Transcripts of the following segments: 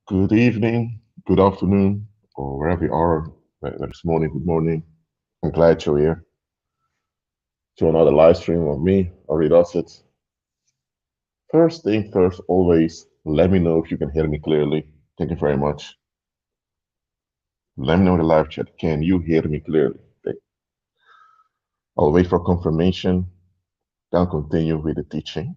Good evening, good afternoon, or wherever you are, whether it's morning, good morning. I'm glad you're here to another live stream of me, Ari Dossett. First thing first, always let me know if you can hear me clearly. Thank you very much. Let me know in the live chat. Can you hear me clearly? Okay. I'll wait for confirmation. Then continue with the teaching.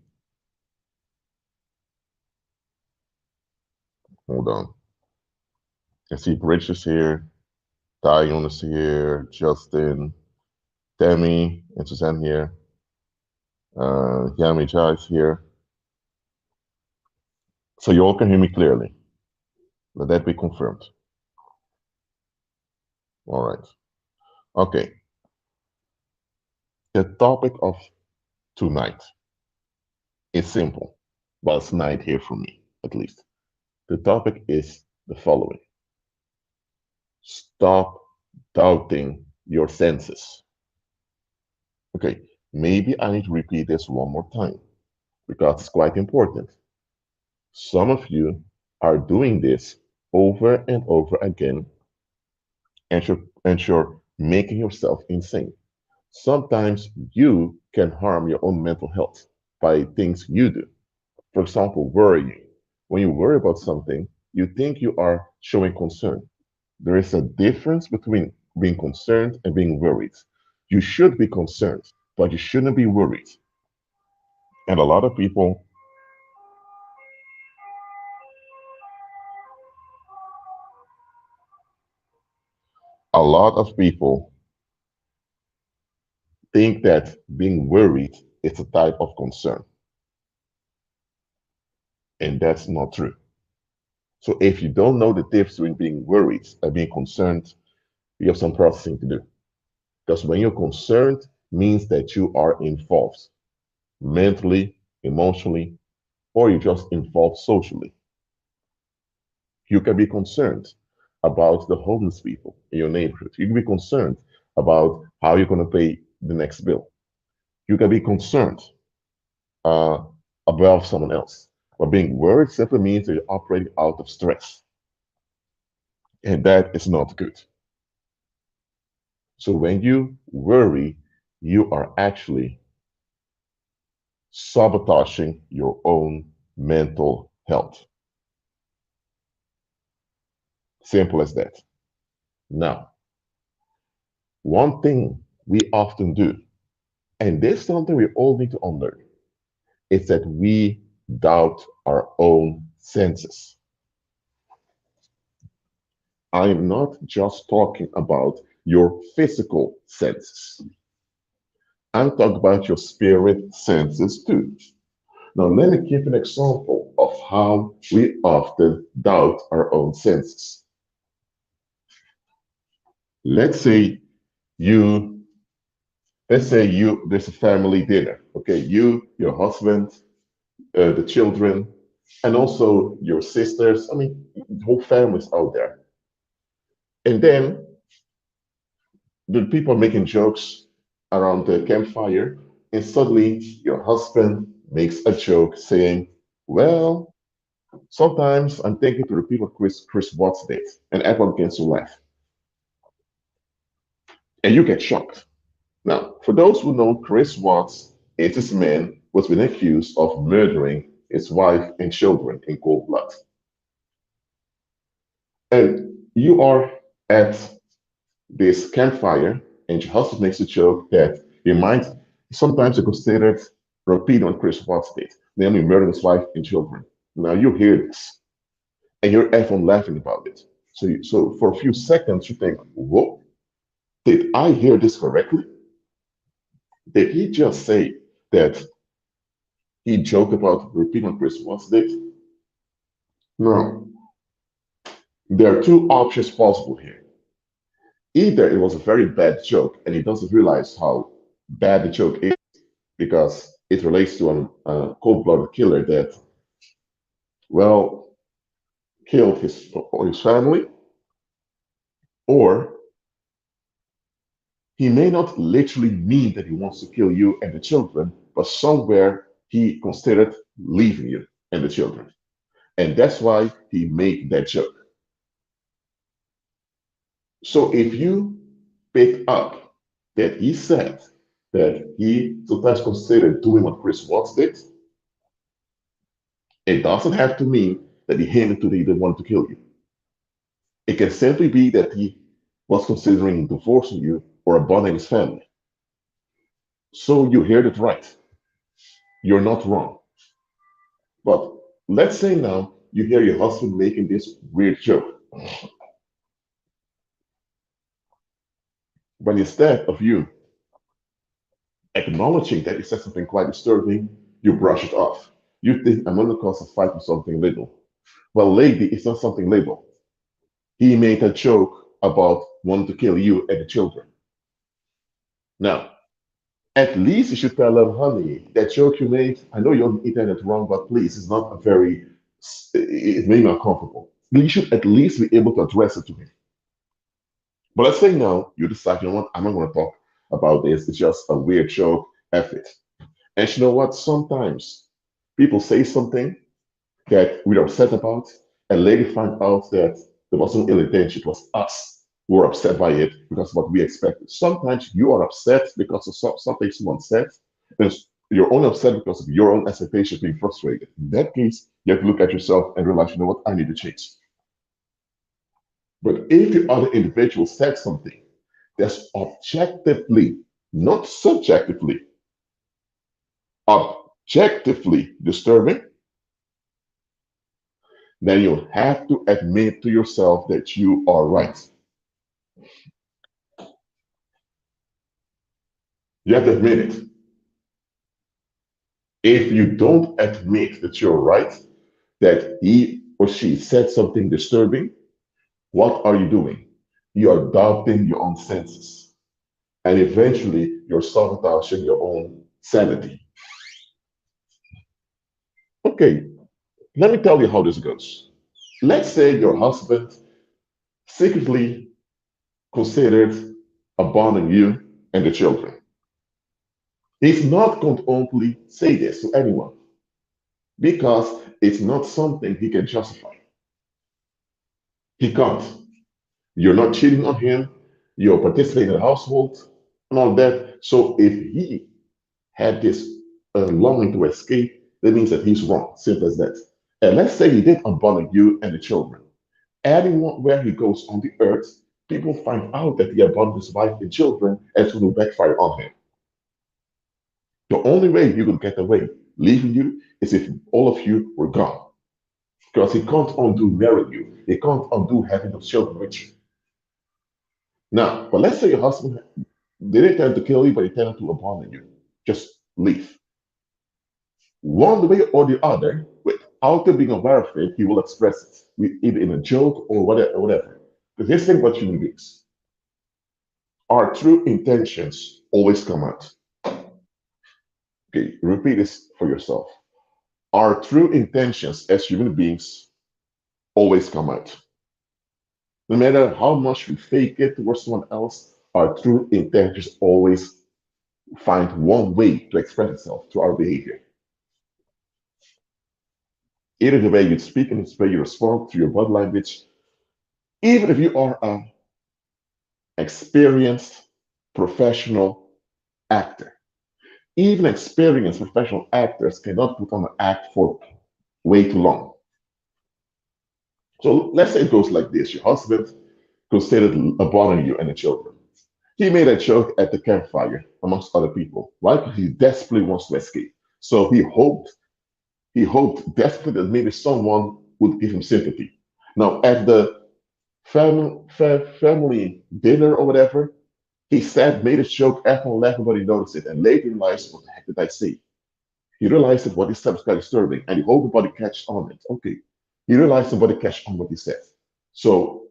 Hold on. I see Bridge is here, Dion is here, Justin, Demi, and Suzanne here. Yami Jai is here. So you all can hear me clearly. Let that be confirmed. All right. Okay. The topic of tonight is simple. Well, it's night here for me, at least. The topic is the following: stop doubting your senses. Okay. Maybe I need to repeat this one more time because it's quite important. Some of you are doing this over and over again, and you're making yourself insane. Sometimes you can harm your own mental health by things you do. For example, worrying. When you worry about something, you think you are showing concern. There is a difference between being concerned and being worried. You should be concerned, but you shouldn't be worried. And a lot of people think that being worried is a type of concern, and that's not true. So if you don't know the difference between being worried and being concerned, you have some processing to do. Because when you're concerned, means that you are involved mentally, emotionally, or you're just involved socially. You can be concerned about the homeless people in your neighborhood. You can be concerned about how you're going to pay the next bill. You can be concerned uh, about someone else. But being worried simply means that you're operating out of stress, and that is not good. So when you worry, you are actually sabotaging your own mental health. Simple as that. Now, one thing we often do, and this is something we all need to unlearn, is that we doubt our own senses. I'm not just talking about your physical senses. I'm talking about your spirit senses too. Now, let me give an example of how we often doubt our own senses. Let's say you, there's a family dinner. Okay, you, your husband, the children, and also your sisters. I mean, the whole family's out there. And then the people are making jokes around the campfire, and suddenly your husband makes a joke saying, "Well, sometimes I'm thinking to repeat what Chris Watts did," and everyone begins to laugh, and you get shocked. Now, for those who know, Chris Watts is this man who's been accused of murdering his wife and children in cold blood. And you are at this campfire, and your husband makes a joke that he might sometimes be considered repeating what Chris Watts did, namely murdering his wife and children. Now you hear this, and you're everyone laughing about it. So for a few seconds, you think, "Whoa, did I hear this correctly? Did he just say that he joked about repeating what Chris Watts did?" Now, there are two options possible here. Either it was a very bad joke and he doesn't realize how bad the joke is because it relates to a cold-blooded killer that, well, killed his family, or he may not literally mean that he wants to kill you and the children, but somewhere he considered leaving you and the children. And that's why he made that joke. So if you pick up that he said that he sometimes considered doing what Chris Watts did, it doesn't have to mean that he hinted to the want to kill you. It can simply be that he was considering divorcing you or abandoning his family. So you heard it right. You're not wrong. But let's say now you hear your husband making this weird joke, but instead of you acknowledging that he said something quite disturbing, you brush it off. You think I'm going to cause a fight with something little. Well, lady, it's not something little. He made a joke about wanting to kill you and the children. Now, at least you should tell them, honey, that joke you made, I know you're on the internet wrong, but please, it's not a very, it made me uncomfortable. You should at least be able to address it to him. But let's say now you decide, you know what, I'm not going to talk about this. It's just a weird joke, F it. And you know what? Sometimes people say something that we're upset about, and later find out that there was no ill intention. It was us who were upset by it because of what we expected. Sometimes you are upset because of something someone said, and you're only upset because of your own expectations being frustrated. In that case, you have to look at yourself and realize, you know what, I need to change. But if the other individual said something that's objectively, not subjectively, objectively disturbing, then you have to admit to yourself that you are right. You have to admit it. If you don't admit that you're right, that he or she said something disturbing, what are you doing? You're doubting your own senses. And eventually, you're sabotaging your own sanity. Okay, let me tell you how this goes. Let's say your husband secretly considered abandoning you and the children. He's not going to openly say this to anyone because it's not something he can justify. He can't. You're not cheating on him. You're participating in the household and all that. So if he had this longing to escape, that means that he's wrong. Simple as that. And let's say he did abandon you and the children. Anywhere he goes on the earth, people find out that he abandoned his wife and children, and it will backfire on him. The only way you will get away leaving you is if all of you were gone. Because he can't undo marrying you. He can't undo having those children with you. Now, but let's say your husband didn't intend to kill you, but he intended to abandon you. Just leave. One way or the other, without you being aware of it, he will express it, either in a joke or whatever. Because here's the thing about human beings. Our true intentions always come out. Okay, repeat this for yourself. Our true intentions as human beings always come out. No matter how much we fake it towards someone else, our true intentions always find one way to express itself through our behavior. Either the way you speak and the way you respond to your body language, even if you are an experienced professional actor. Even experienced professional actors cannot put on an act for way too long. So let's say it goes like this. Your husband considered abandoning you and the children. He made a joke at the campfire amongst other people, right? Because he desperately wants to escape. So he hoped desperately that maybe someone would give him sympathy. Now, at the family dinner or whatever, he said, made a joke, everyone laughed, nobody noticed it, and later realized, what the heck did I say? He realized that what he said was kind of disturbing, and he hoped nobody catch on it. Okay. He realized somebody catch on what he said. So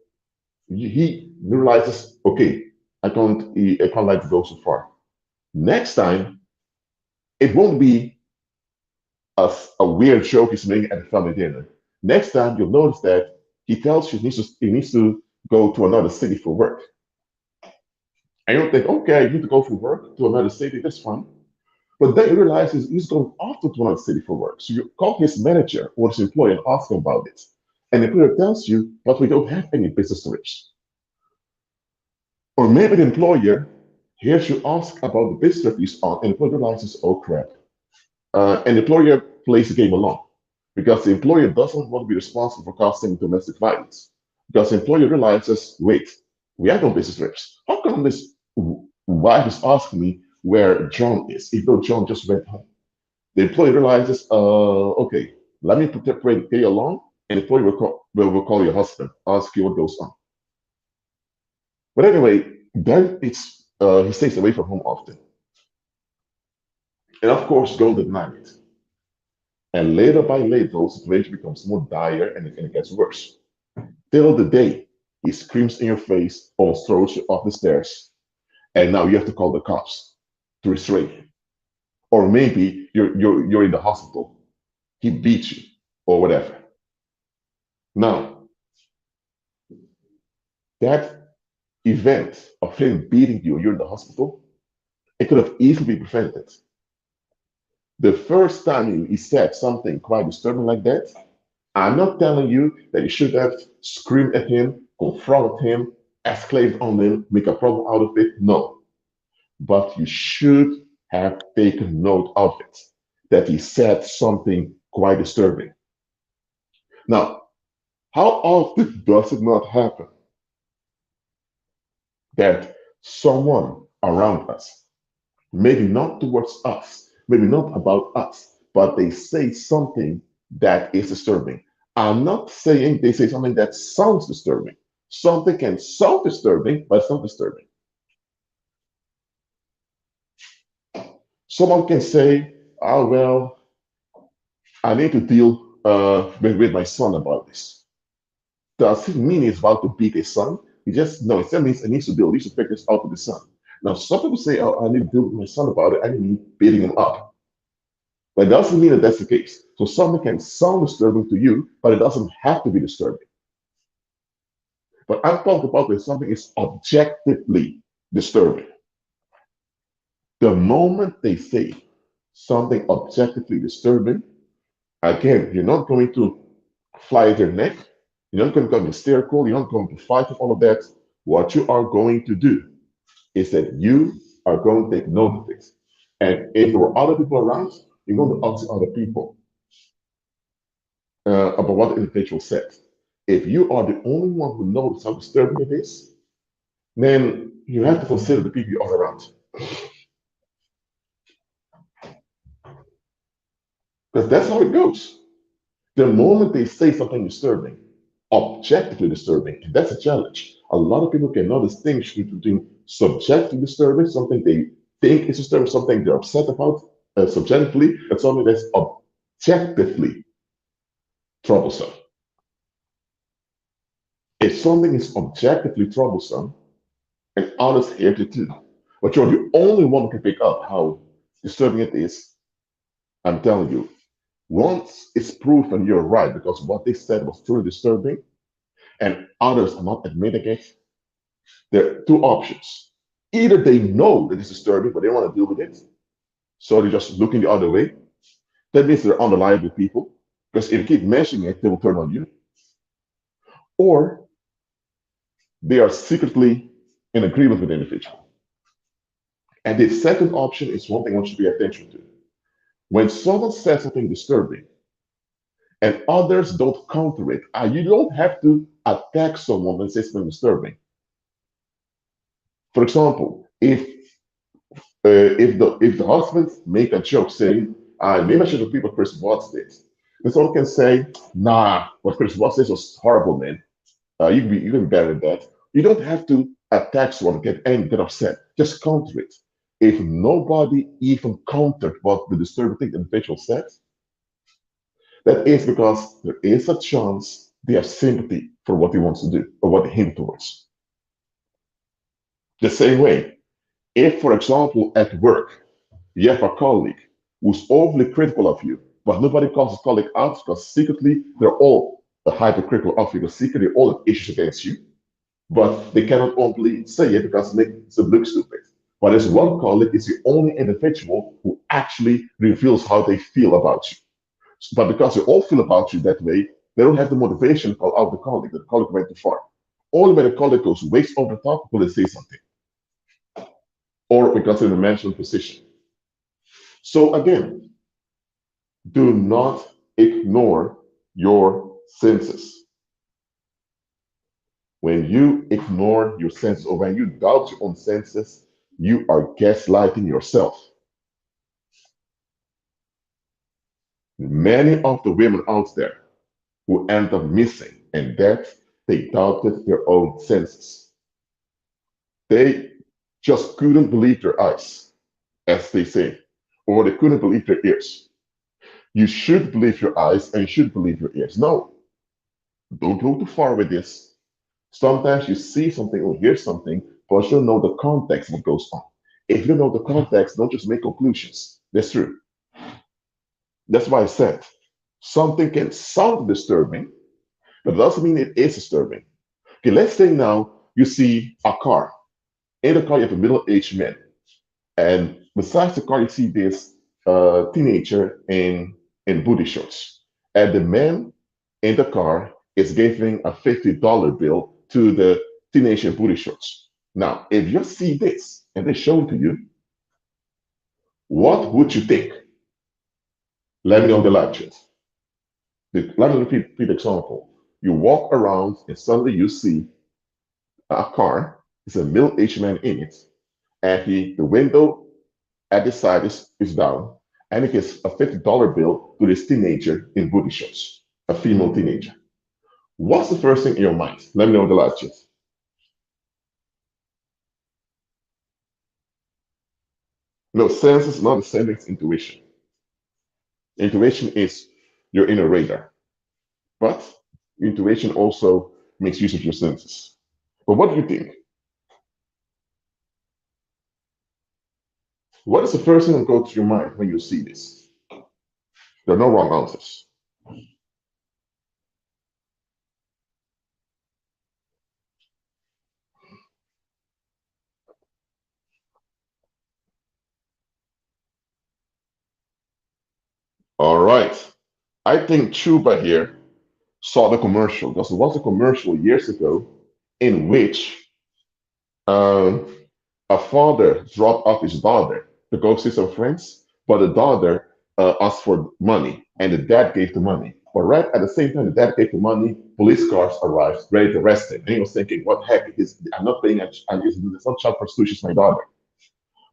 he realizes, okay, I can't let it go so far. Next time, it won't be a weird joke he's making at a family dinner. Next time, you'll notice that he tells you he needs to go to another city for work. And you'll think, okay, you need to go for work to another city, that's fine. But then he realizes he's going off to another city for work. So you call his manager or his employer and ask him about it. And the employer tells you, but we don't have any business trips. Or maybe the employer hears you ask about the business trip he's on, and the employer realizes, oh crap. And the employer plays the game along because the employer doesn't want to be responsible for causing domestic violence. Because the employer realizes, wait, we have no business trips. How come this wife is asking me where John is, even though John just went home? The employee realizes, okay, let me play along, and the employee will call your husband, ask you what goes on. But anyway, then he stays away from home often. And of course, goes at night. And later by later, the situation becomes more dire and it gets worse. Till the day he screams in your face, almost throws you off the stairs, and now you have to call the cops to restrain him. Or maybe you're in the hospital, he beats you, or whatever. Now, that event of him beating you, you're in the hospital, it could have easily been prevented. The first time he said something quite disturbing like that, I'm not telling you that you should have screamed at him, confronted him, escalated on him, make a problem out of it. No. But you should have taken note of it, that he said something quite disturbing. Now, how often does it not happen that someone around us, maybe not towards us, maybe not about us, but they say something that is disturbing? I'm not saying they say something that sounds disturbing. Something can sound disturbing, but it's not disturbing. Someone can say, oh, well, I need to deal with my son about this. Does it mean he's about to beat his son? He just, no, it just means he needs to deal, he needs to figure this out with his son. Now, some people say, oh, I need to deal with my son about it. I mean beating him up. But it doesn't mean that that's the case. So something can sound disturbing to you, but it doesn't have to be disturbing. But I'm talking about when something is objectively disturbing. The moment they say something objectively disturbing, again, you're not going to fly at their neck. You're not going to become hysterical. You're not going to fight with all of that. What you are going to do is that you are going to take note of it. And if there were other people around, you're going to ask other people about what the individual said. If you are the only one who knows how disturbing it is, then you have to consider the people you are around. Because that's how it goes. The moment they say something disturbing, objectively disturbing, and that's a challenge. A lot of people cannot distinguish between subjectively disturbing, something they think is disturbing, something they're upset about subjectively, and something that's objectively troublesome. If something is objectively troublesome, and others hear it too, but you're the only one who can pick up how disturbing it is, I'm telling you, once it's proven you're right because what they said was truly disturbing, and others are not admitting it, there are two options. Either they know that it's disturbing, but they want to deal with it, so they're just looking the other way. That means they're unreliable people, because if you keep mentioning it, they will turn on you. Or they are secretly in agreement with the individual. And the second option is one thing I want you to pay attention to. When someone says something disturbing and others don't counter it, you don't have to attack someone when they say something disturbing. For example, if the husband make a joke saying, maybe I should repeat what Chris Watts did, then someone can say, nah, what Chris Watts did was horrible, man. You can be better than that. You don't have to attack someone, get angry, get upset. Just counter it. If nobody even countered what the disturbing thing the individual said, that is because there is a chance they have sympathy for what he wants to do or what they hint towards. The same way, if, for example, at work, you have a colleague who's overly critical of you, but nobody calls his colleague out because secretly they're all hypercritical of you, because secretly all have issues against you, but they cannot openly say it because it makes them look stupid. But this one colleague is the only individual who actually reveals how they feel about you. But because they all feel about you that way, they don't have the motivation to call out the colleague. The colleague went too far. Only when the colleague goes way over the top will they say something, or because they're in a management position. So again, do not ignore your senses. When you ignore your senses or when you doubt your own senses, you are gaslighting yourself. Many of the women out there who end up missing and that they doubted their own senses. They just couldn't believe their eyes, as they say, or they couldn't believe their ears. You should believe your eyes and you should believe your ears. No, don't go too far with this. Sometimes you see something or hear something, but you don't know the context of what goes on. If you don't know the context, don't just make conclusions. That's true. That's why I said something can sound disturbing, but it doesn't mean it is disturbing. Okay, let's say now you see a car. In the car, you have a middle-aged man. And besides the car, you see this teenager in booty shorts. And the man in the car is giving a $50 bill to the teenager in booty shorts. Now, if you see this and they show it to you, what would you think? Let me know in the live chat. Let me repeat the example. You walk around and suddenly you see a car. It's a middle-aged man in it, and the window at the side is down, and he gives a $50 bill to this teenager in booty shorts, a female teenager. What's the first thing in your mind? Let me know in the live chat. No, sense is not the same as intuition. Intuition is your inner radar, but intuition also makes use of your senses. But what do you think? What is the first thing that goes to your mind when you see this? There are no wrong answers. All right. I think Chuba here saw the commercial. Because there was a commercial years ago in which um, a father dropped off his daughter to go see some friends, but the daughter asked for money, and the dad gave the money. But right at the same time, the dad gave the money, police cars arrived, ready to arrest him. And he was thinking, what heck, I'm not paying, it's not child prostitution, it's my daughter.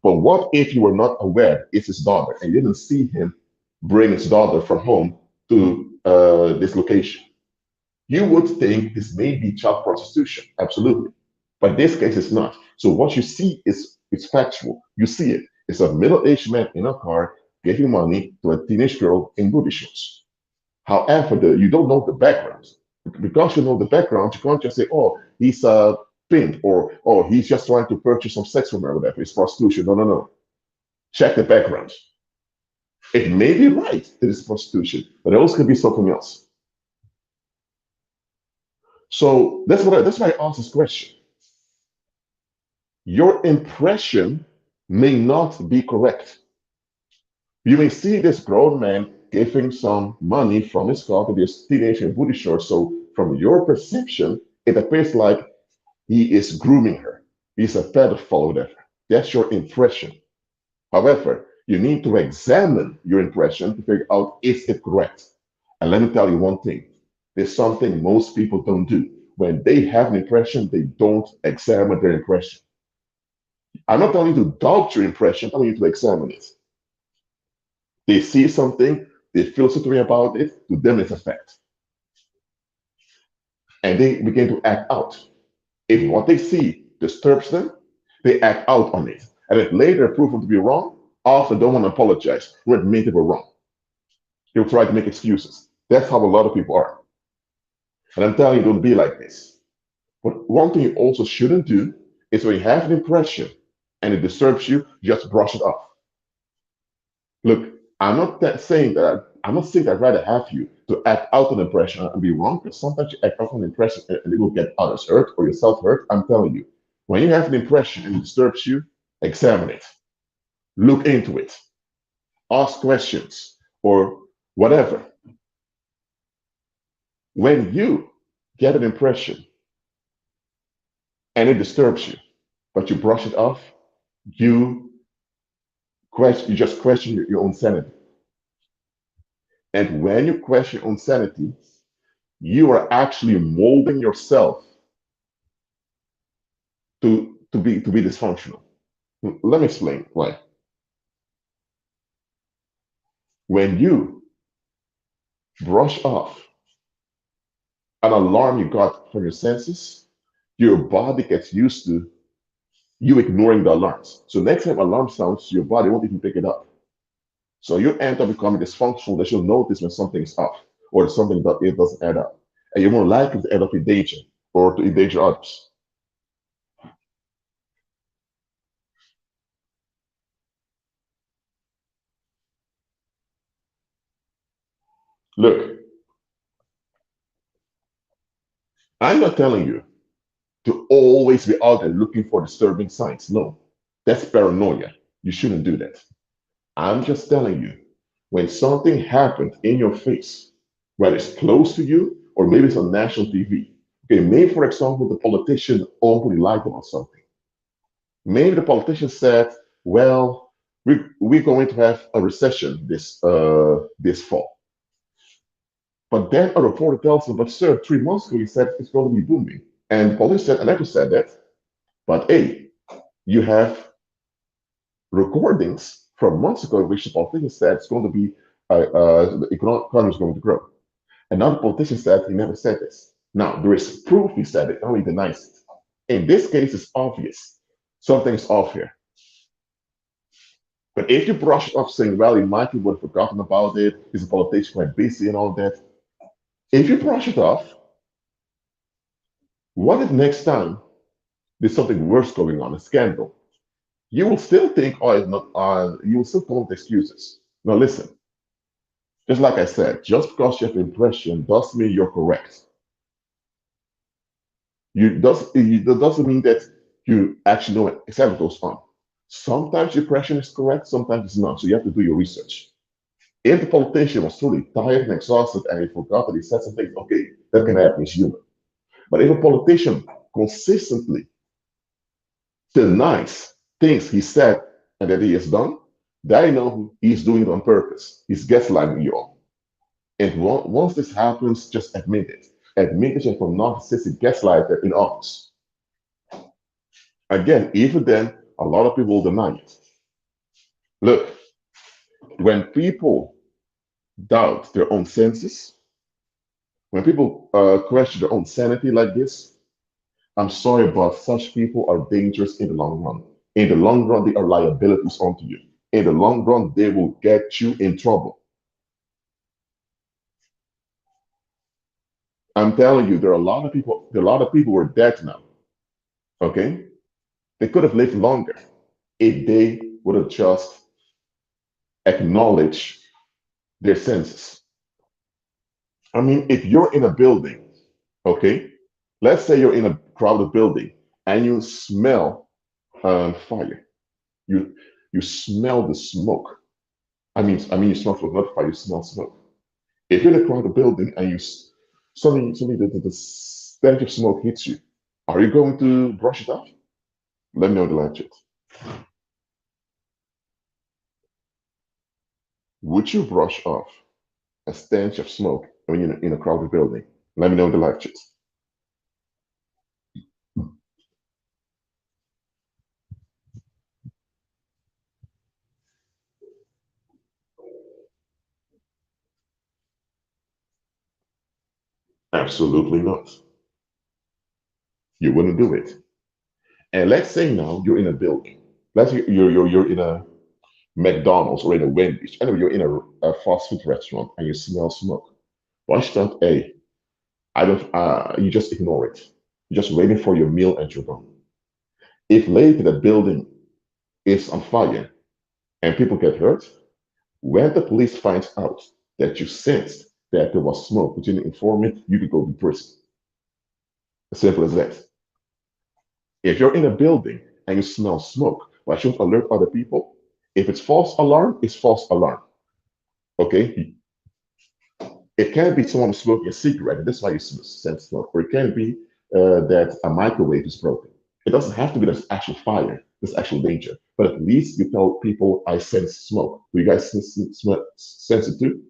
But what if you were not aware it's his daughter and you didn't see him bring his daughter from home to this location? You would think this may be child prostitution, absolutely. But in this case, it's not. So what you see is it's factual. You see it. It's a middle-aged man in a car giving money to a teenage girl in booty shorts. However, you don't know the background. Because you know the background, you can't just say, oh, he's a pimp, or oh, he's just trying to purchase some sex from her, or whatever. It's prostitution. No, no, no. Check the background. It may be right that it's prostitution, but it also could be something else. So that's why I asked this question. Your impression may not be correct. You may see this grown man giving some money from his car to this teenager in booty shorts. So from your perception, it appears like he is grooming her. He's a pedophile or whatever. That's your impression. However, you need to examine your impression to figure out is it correct. And let me tell you one thing. There's something most people don't do. When they have an impression, they don't examine their impression. I'm not telling you to doubt your impression, I'm telling you to examine it. They see something, they feel a certain way about it, to them it's a fact. And they begin to act out. If what they see disturbs them, they act out on it. And if later proven to be wrong, often don't want to apologize when admit they were wrong. They'll try to make excuses. That's how a lot of people are. And I'm telling you, don't be like this. But one thing you also shouldn't do is when you have an impression and it disturbs you, just brush it off. Look, I'm not saying that I'd rather have you to act out an impression and be wrong, because sometimes you act out an impression and it will get others hurt or yourself hurt. I'm telling you, when you have an impression and it disturbs you, examine it, look into it, ask questions, or whatever. When you get an impression and it disturbs you, but you brush it off, you you just question your own sanity. And when you question your own sanity, you are actually molding yourself to be dysfunctional. Let me explain why. When you brush off an alarm you got from your senses, your body gets used to you ignoring the alarms. So next time alarm sounds, your body won't even pick it up. So you end up becoming dysfunctional that you'll notice when something's off or something that it doesn't add up. And you're more likely to end up in danger or to endanger others. Look, I'm not telling you to always be out there looking for disturbing signs. No, that's paranoia. You shouldn't do that. I'm just telling you, when something happened in your face, whether it's close to you or maybe it's on national TV. Okay, maybe for example, the politician openly lied about something. Maybe the politician said, "Well, we're going to have a recession this fall." But then a reporter tells him, "But sir, 3 months ago you said it's going to be booming." And the politician said, "I never said that. But hey, you have recordings from months ago in which the politician said it's going to be the economy is going to grow." And now the politician said he never said this. Now there is proof he said it, now he denies it. In this case, it's obvious something's off here. But if you brush it off saying, "Well, he might have forgotten about it, he's a politician, quite busy and all that," if you brush it off, what if next time there's something worse going on, a scandal? You will still think, "Oh, it's not," you will still come up with excuses. Now, listen, just like I said, just because you have an impression doesn't mean you're correct. That doesn't mean that you actually know exactly what goes on. Sometimes your impression is correct, sometimes it's not. So you have to do your research. If the politician was truly tired and exhausted and he forgot that he said something, okay, that can happen, he's human. But if a politician consistently denies things he said and that he has done, they know he's doing it on purpose. He's gaslighting you all. And once this happens, just admit it. Admit that you have a narcissistic gaslighter in office. Again, even then, a lot of people will deny it. Look, when people doubt their own senses, when people question their own sanity like this, I'm sorry, but such people are dangerous in the long run. In the long run, they are liabilities onto you. In the long run, they will get you in trouble. I'm telling you, there are a lot of people. There are a lot of people who are dead now. Okay, they could have lived longer if they would have just acknowledged their senses. I mean, if you're in a building, okay, let's say you're in a crowded building and you smell fire. You you smell the smoke. I mean, you smell smoke, not fire. You smell smoke. If you're in a crowded building and suddenly the stench of smoke hits you, are you going to brush it off? Let me know in the live chat. Would you brush off a stench of smoke when you're in a crowded building? Let me know in the live chat. Absolutely not. You wouldn't do it. And let's say now you're in a building. Let's say you're in a McDonald's or in a Wendy's. Anyway, you're in a fast food restaurant and you smell smoke. Brush that. Hey, I don't. You just ignore it. You're just waiting for your meal and you're done. If later the building is on fire and people get hurt, when the police finds out that you sensed that there was smoke, but you didn't inform it, you could go to prison. As simple as that. If you're in a building and you smell smoke, Why shouldn't alert other people? If it's false alarm, it's false alarm. Okay, it can be someone smoking a cigarette, and that's why you sense smoke. Or it can be that a microwave is broken. It doesn't have to be there's actual fire, there's actual danger. But at least you tell people, I sense smoke. Do you guys sense it too?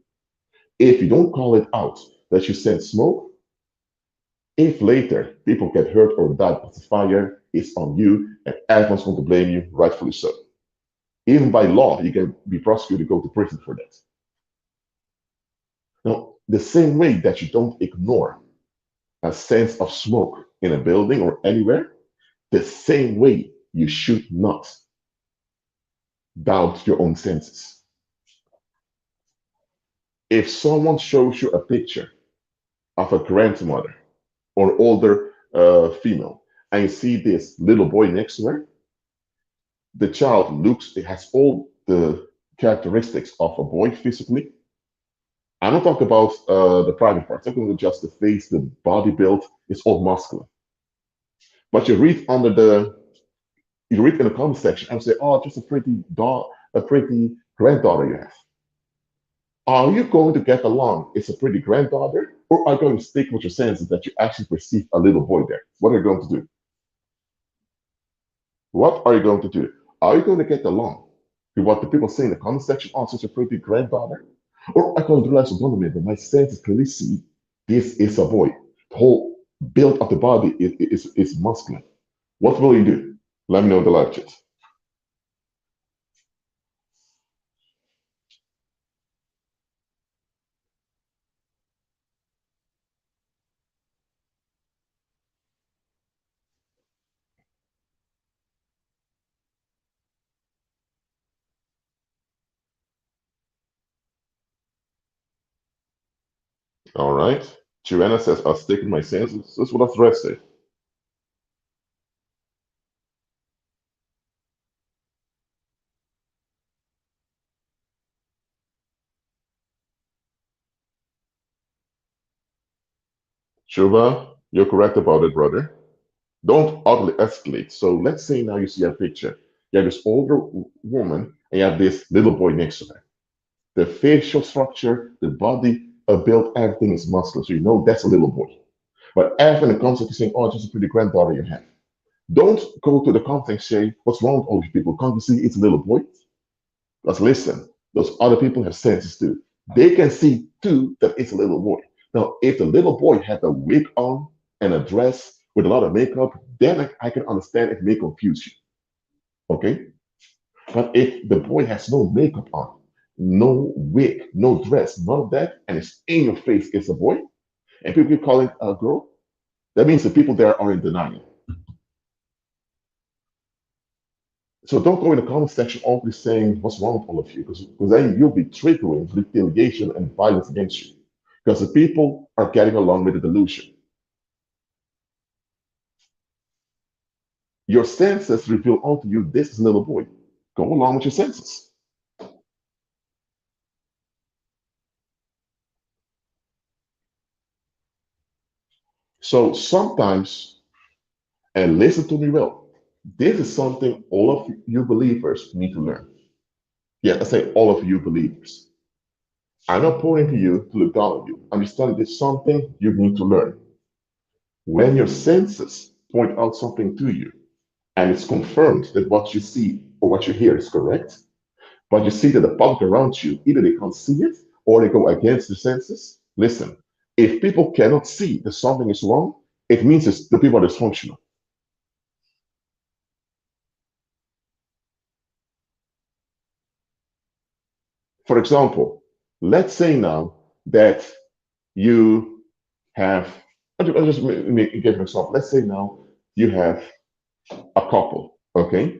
If you don't call it out that you sense smoke, if later people get hurt or die because of fire, it's on you, and everyone's going to blame you, rightfully so. Even by law, you can be prosecuted, go to prison for that. Now, the same way that you don't ignore a sense of smoke in a building or anywhere, the same way you should not doubt your own senses. If someone shows you a picture of a grandmother or older female, and you see this little boy next to her, the child looks, it has all the characteristics of a boy physically. I'm not talking about the private parts, I'm talking about just the face, the body build, it's all muscular. But you read in the comment section and say, oh, just a pretty dog, a pretty granddaughter you have. Are you going to get along? It's a pretty granddaughter, or are you going to stick with your senses that you actually perceive a little boy there? What are you going to do? What are you going to do? Are you going to get along with what the people say in the comment section? Oh, such a pretty granddaughter. Or are you going to realize, hold on a minute, my senses clearly see this is a boy. The whole build of the body is muscular. What will you do? Let me know in the live chat. All right. Joanna says, I'll stick with my senses. That's what the rest say. Shuba, you're correct about it, brother. Don't utterly escalate. So let's say now you see a picture. You have this older woman and you have this little boy next to her. The facial structure, the body built, everything is muscular. So you know that's a little boy. But after the concept is saying, oh, just a pretty granddaughter you have. Don't go to the comments and say, what's wrong with all these people? Can't you see it's a little boy? Because listen, those other people have senses too. They can see too that it's a little boy. Now, if the little boy had a wig on and a dress with a lot of makeup, then I can understand it may confuse you. Okay? But if the boy has no makeup on, no wig, no dress, none of that, and it's in your face, it's a boy, and people keep calling a girl, that means the people there are in denial. So don't go in the comment section always saying what's wrong with all of you, because then you'll be triggering retaliation and violence against you. Because the people are getting along with the delusion. Your senses reveal unto you this is a little boy. Go along with your senses. So sometimes, and listen to me well, this is something all of you believers need to learn. Yeah, I say all of you believers. I'm not pointing to you to look down on you. I'm just telling you this is something you need to learn. When your senses point out something to you, and it's confirmed that what you see or what you hear is correct, but you see that the public around you, either they can't see it or they go against the senses. Listen, if people cannot see that something is wrong, it means the people are dysfunctional. For example, let's say now that you have, I'll just give an example. Let's say now you have a couple, okay?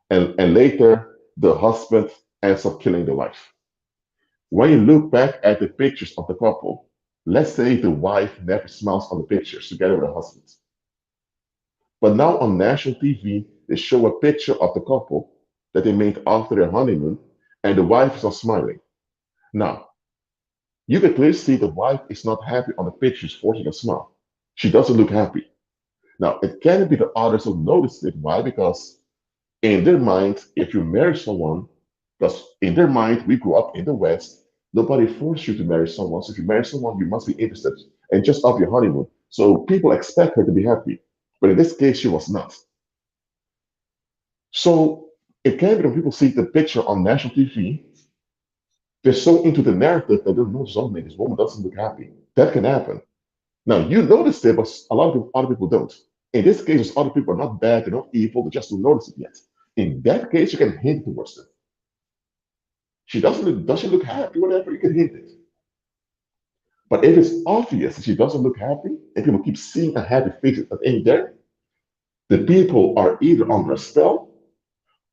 And later the husband ends up killing the wife. When you look back at the pictures of the couple, let's say the wife never smiles on the pictures together with her husband. But now on national TV, they show a picture of the couple that they made after their honeymoon, and the wife is not smiling. Now, you can clearly see the wife is not happy on the pictures, forcing a smile. She doesn't look happy. Now, it can be the others who noticed it. Why? Because In their mind, if you marry someone, because in their mind, we grew up in the West, nobody forced you to marry someone. So if you marry someone, you must be interested and just off your honeymoon. So people expect her to be happy. But in this case, she was not. So it can be when people see the picture on national TV, they're so into the narrative that they don't notice, oh, man, this woman doesn't look happy. That can happen. Now, you notice it, but a lot of people, other people don't. In this case, other people are not bad, they're not evil, they just don't notice it yet. In that case, you can hint towards them. She doesn't look happy, whatever, you can hint it. But if it's obvious that she doesn't look happy, and people keep seeing a happy face that ain't there, the people are either under a spell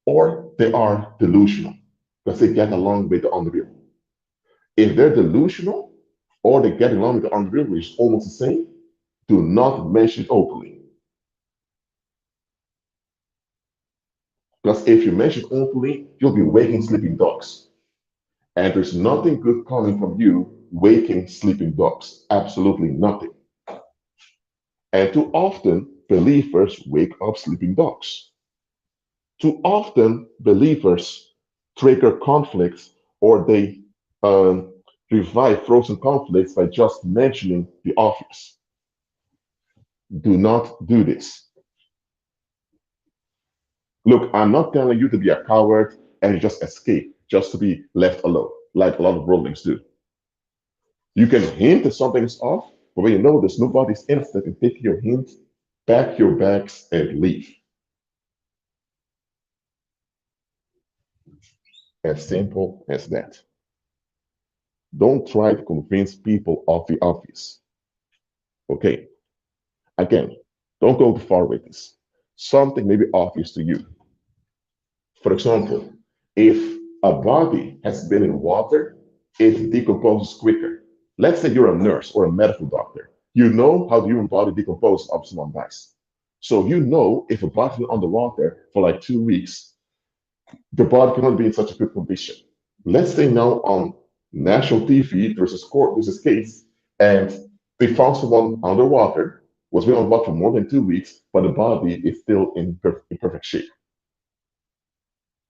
or they are delusional because they get along with the unreal. If they're delusional or they get along with the unreal, which is almost the same, do not mention it openly. Because if you mention it openly, you'll be waking sleeping dogs. And there's nothing good coming from you waking sleeping dogs. Absolutely nothing. And too often, believers wake up sleeping dogs. Too often, believers trigger conflicts or they um, revive frozen conflicts by just mentioning the obvious. Do not do this. Look, I'm not telling you to be a coward and just escape, just to be left alone, like a lot of worldlings do. You can hint that something is off, but when you know there's nobody's interested in taking your hint, pack your bags and leave. As simple as that. Don't try to convince people of the obvious. Okay, again, don't go too far with this. Something may be obvious to you. For example, if a body has been in water, it decomposes quicker. Let's say you're a nurse or a medical doctor. You know how the human body decomposes after someone dies. So you know if a body's been underwater for like 2 weeks, the body cannot be in such a good condition. Let's say now on national TV, there's this case, and they found someone underwater, was been underwater for more than 2 weeks, but the body is still in perfect shape.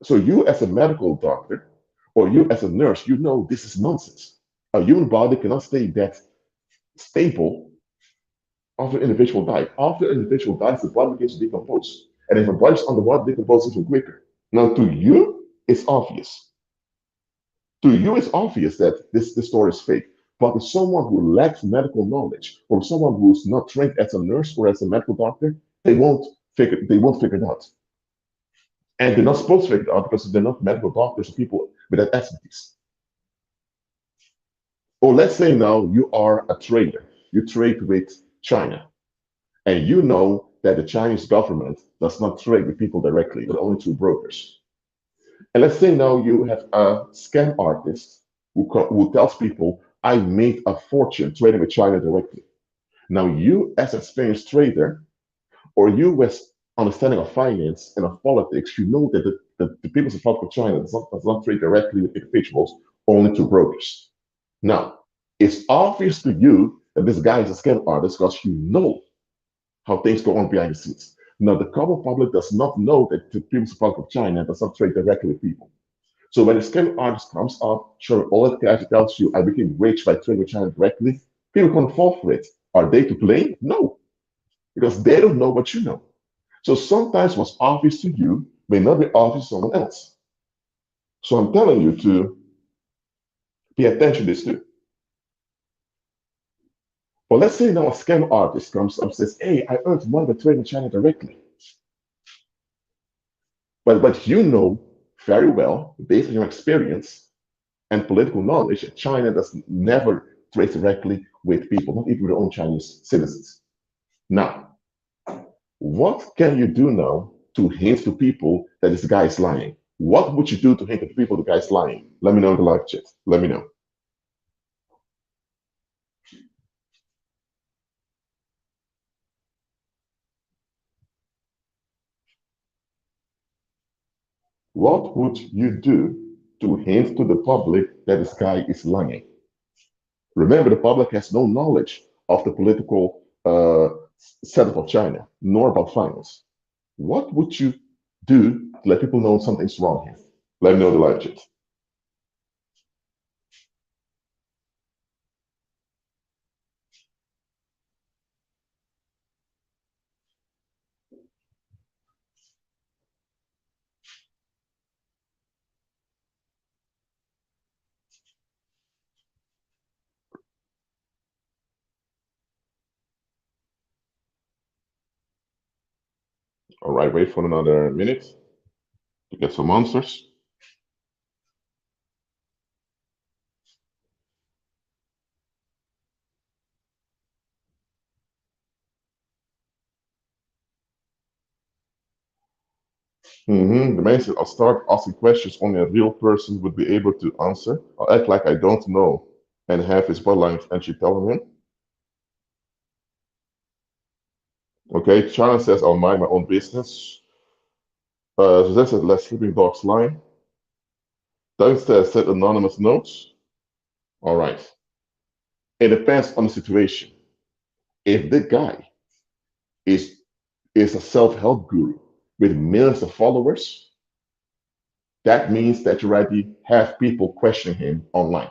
So you as a medical doctor, or you as a nurse, you know this is nonsense. A human body cannot stay that stable after an individual dies. After an individual dies, the body begins to decompose. And if a body's underwater, it decomposes even quicker. Now, to you, it's obvious. To you, it's obvious that this story is fake. But to someone who lacks medical knowledge, or someone who's not trained as a nurse or as a medical doctor, they won't figure it out. And they're not supposed to figure it out because they're not medical doctors or people with that expertise. Or let's say now you are a trader. You trade with China, and you know that the Chinese government does not trade with people directly, but only through brokers. And let's say now you have a scam artist who tells people, I made a fortune trading with China directly. Now, you as an experienced trader, or you with understanding of finance and of politics, you know that the People's Republic of China does not trade directly with individuals, only to brokers. Now, it's obvious to you that this guy is a scam artist because you know how things go on behind the scenes. Now, the common public does not know that the People's Republic of China does not trade directly with people. So when a scam artist comes up, sure, all it actually tells you, I became rich by trading with China directly, people can fall for it. Are they to blame? No, because they don't know what you know. So sometimes what's obvious to you may not be obvious to someone else. So I'm telling you to pay attention to this too. But let's say now a scam artist comes up and says, hey, I earned money by trading with China directly. But you know very well, based on your experience and political knowledge, that China does never trade directly with people, not even with their own Chinese citizens. Now, what can you do now to hint to people that this guy is lying? What would you do to hint to people the guy's lying? Let me know in the live chat. Let me know. What would you do to hint to the public that this guy is lying? Remember, the public has no knowledge of the political setup of China, nor about finance. What would you do to let people know something's wrong here? Let me know the live chat. All right, wait for another minute to get some answers. The man said, I'll start asking questions only a real person would be able to answer. I'll act like I don't know and have his body actually telling him. Okay, China says, I'll mind my own business. Suzanne says, let sleeping dogs lie. Downstairs said anonymous notes. All right. It depends on the situation. If the guy is is a self-help guru with millions of followers, that means that you already have people questioning him online.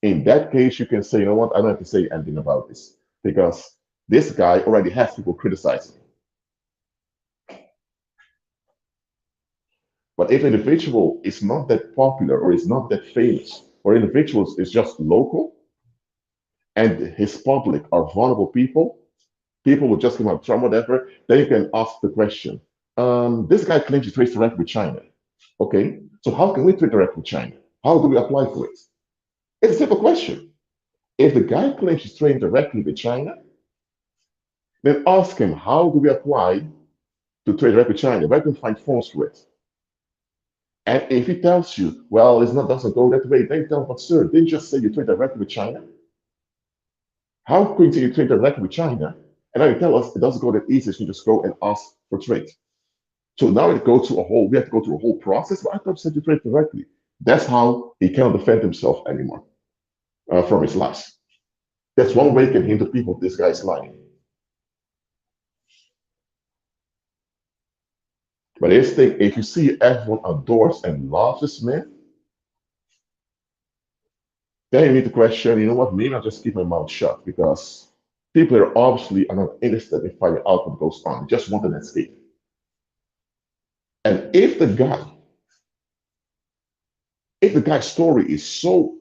In that case, you can say, you know what, I don't have to say anything about this because this guy already has people criticizing him. But if an individual is not that popular or is not that famous, or individuals is just local and his public are vulnerable people, people will just come up from whatever, then you can ask the question. This guy claims he trades direct with China. Okay, so how can we trade direct with China? How do we apply for it? It's a simple question. If the guy claims he's trading directly with China, then ask him, how do we apply to trade direct with China? Where can we find forms for it? And if he tells you, well, it's not doesn't go that way, then tell him, but sir, didn't you just say you trade directly with China? How can you trade directly with China? And now you tell us it doesn't go that easy, so you just go and ask for trade. So now we have to go through a whole process. But I thought you said you trade directly. That's how he cannot defend himself anymore from his lies. That's one way you can hint to people this guy's lying. But here's the thing, if you see everyone adores and loves this man, then you need to question, you know what, maybe I'll just keep my mouth shut because people are obviously are not interested in finding out what goes on. They just want an escape. And if the guy's story is so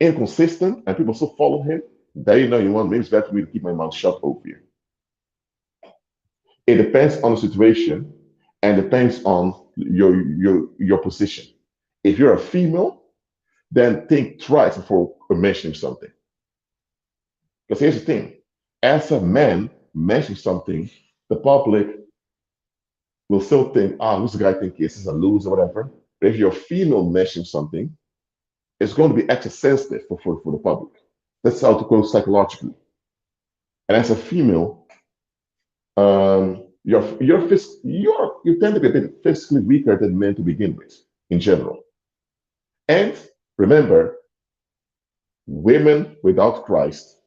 inconsistent and people still follow him, then you want, maybe it's better for me to keep my mouth shut over here. It depends on the situation and depends on your position. If you're a female, then think twice before mentioning something. Because here's the thing: as a man mentioning something, the public will still think, who's the guy think he is? He's a loser, or whatever. But if you're a female mentioning something, it's going to be extra sensitive for the public. That's how to go psychologically. And as a female, you tend to be a bit physically weaker than men to begin with, in general. And remember, women without Christ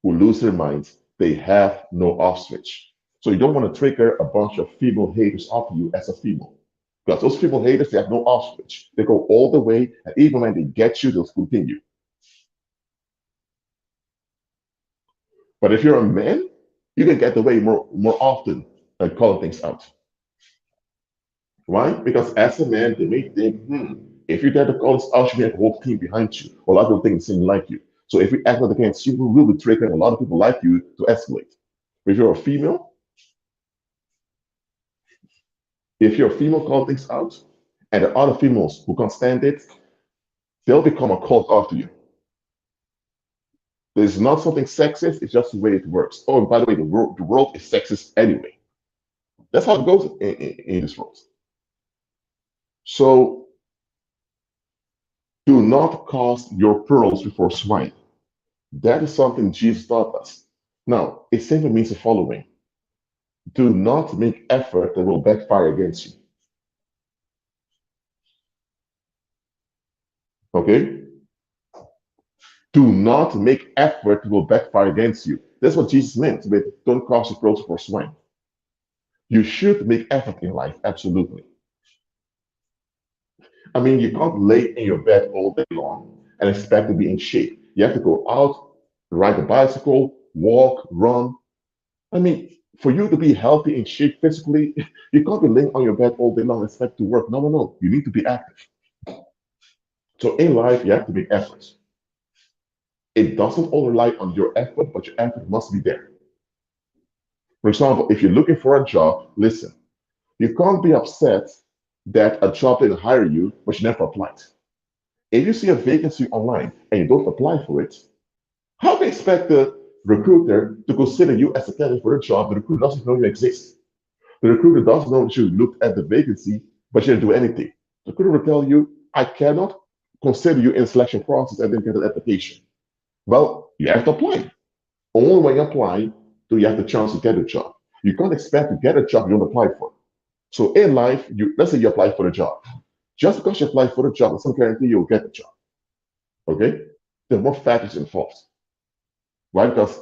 who lose their minds, they have no off switch. So you don't want to trigger a bunch of female haters off you as a female. Because those female haters, they have no off switch. They go all the way, and even when they get you, they'll continue. But if you're a man, you can get away more often than calling things out. Why? Because as a man, they may think, if you dare to call us out, you have a whole team behind you, or a lot of people think the same like you. So if we act out against you, we will be triggering a lot of people like you to escalate. If you're a female, calling things out, and the other females who can't stand it, they'll become a cult after you. There's not something sexist, it's just the way it works. Oh, and by the way, the world is sexist anyway. That's how it goes in this world. So do not cast your pearls before swine. That is something Jesus taught us. Now, it simply means the following: do not make effort that will backfire against you. Okay? Do not make effort that will backfire against you. That's what Jesus meant with don't cast your pearls before swine. You should make effort in life, absolutely. I mean, you can't lay in your bed all day long and expect to be in shape. You have to go out, ride a bicycle, walk, run. I mean, for you to be healthy and shape physically, you can't be laying on your bed all day long and expect to work. No, no, no. You need to be active. So in life, you have to make efforts. It doesn't all rely on your effort, but your effort must be there. For example, if you're looking for a job, listen, you can't be upset that a job didn't hire you, but you never applied. If you see a vacancy online and you don't apply for it, how can you expect the recruiter to consider you as a candidate for a job? The recruiter doesn't know you exist. The recruiter doesn't know that you looked at the vacancy, but you didn't do anything. The recruiter will tell you, I cannot consider you in the selection process and then get an application. Well, you have to apply. Only when you apply do you have the chance to get a job. You can't expect to get a job you don't apply for. So in life, let's say you apply for a job. Just because you apply for the job, doesn't guarantee you'll get the job. Okay? There are more factors involved, right? Because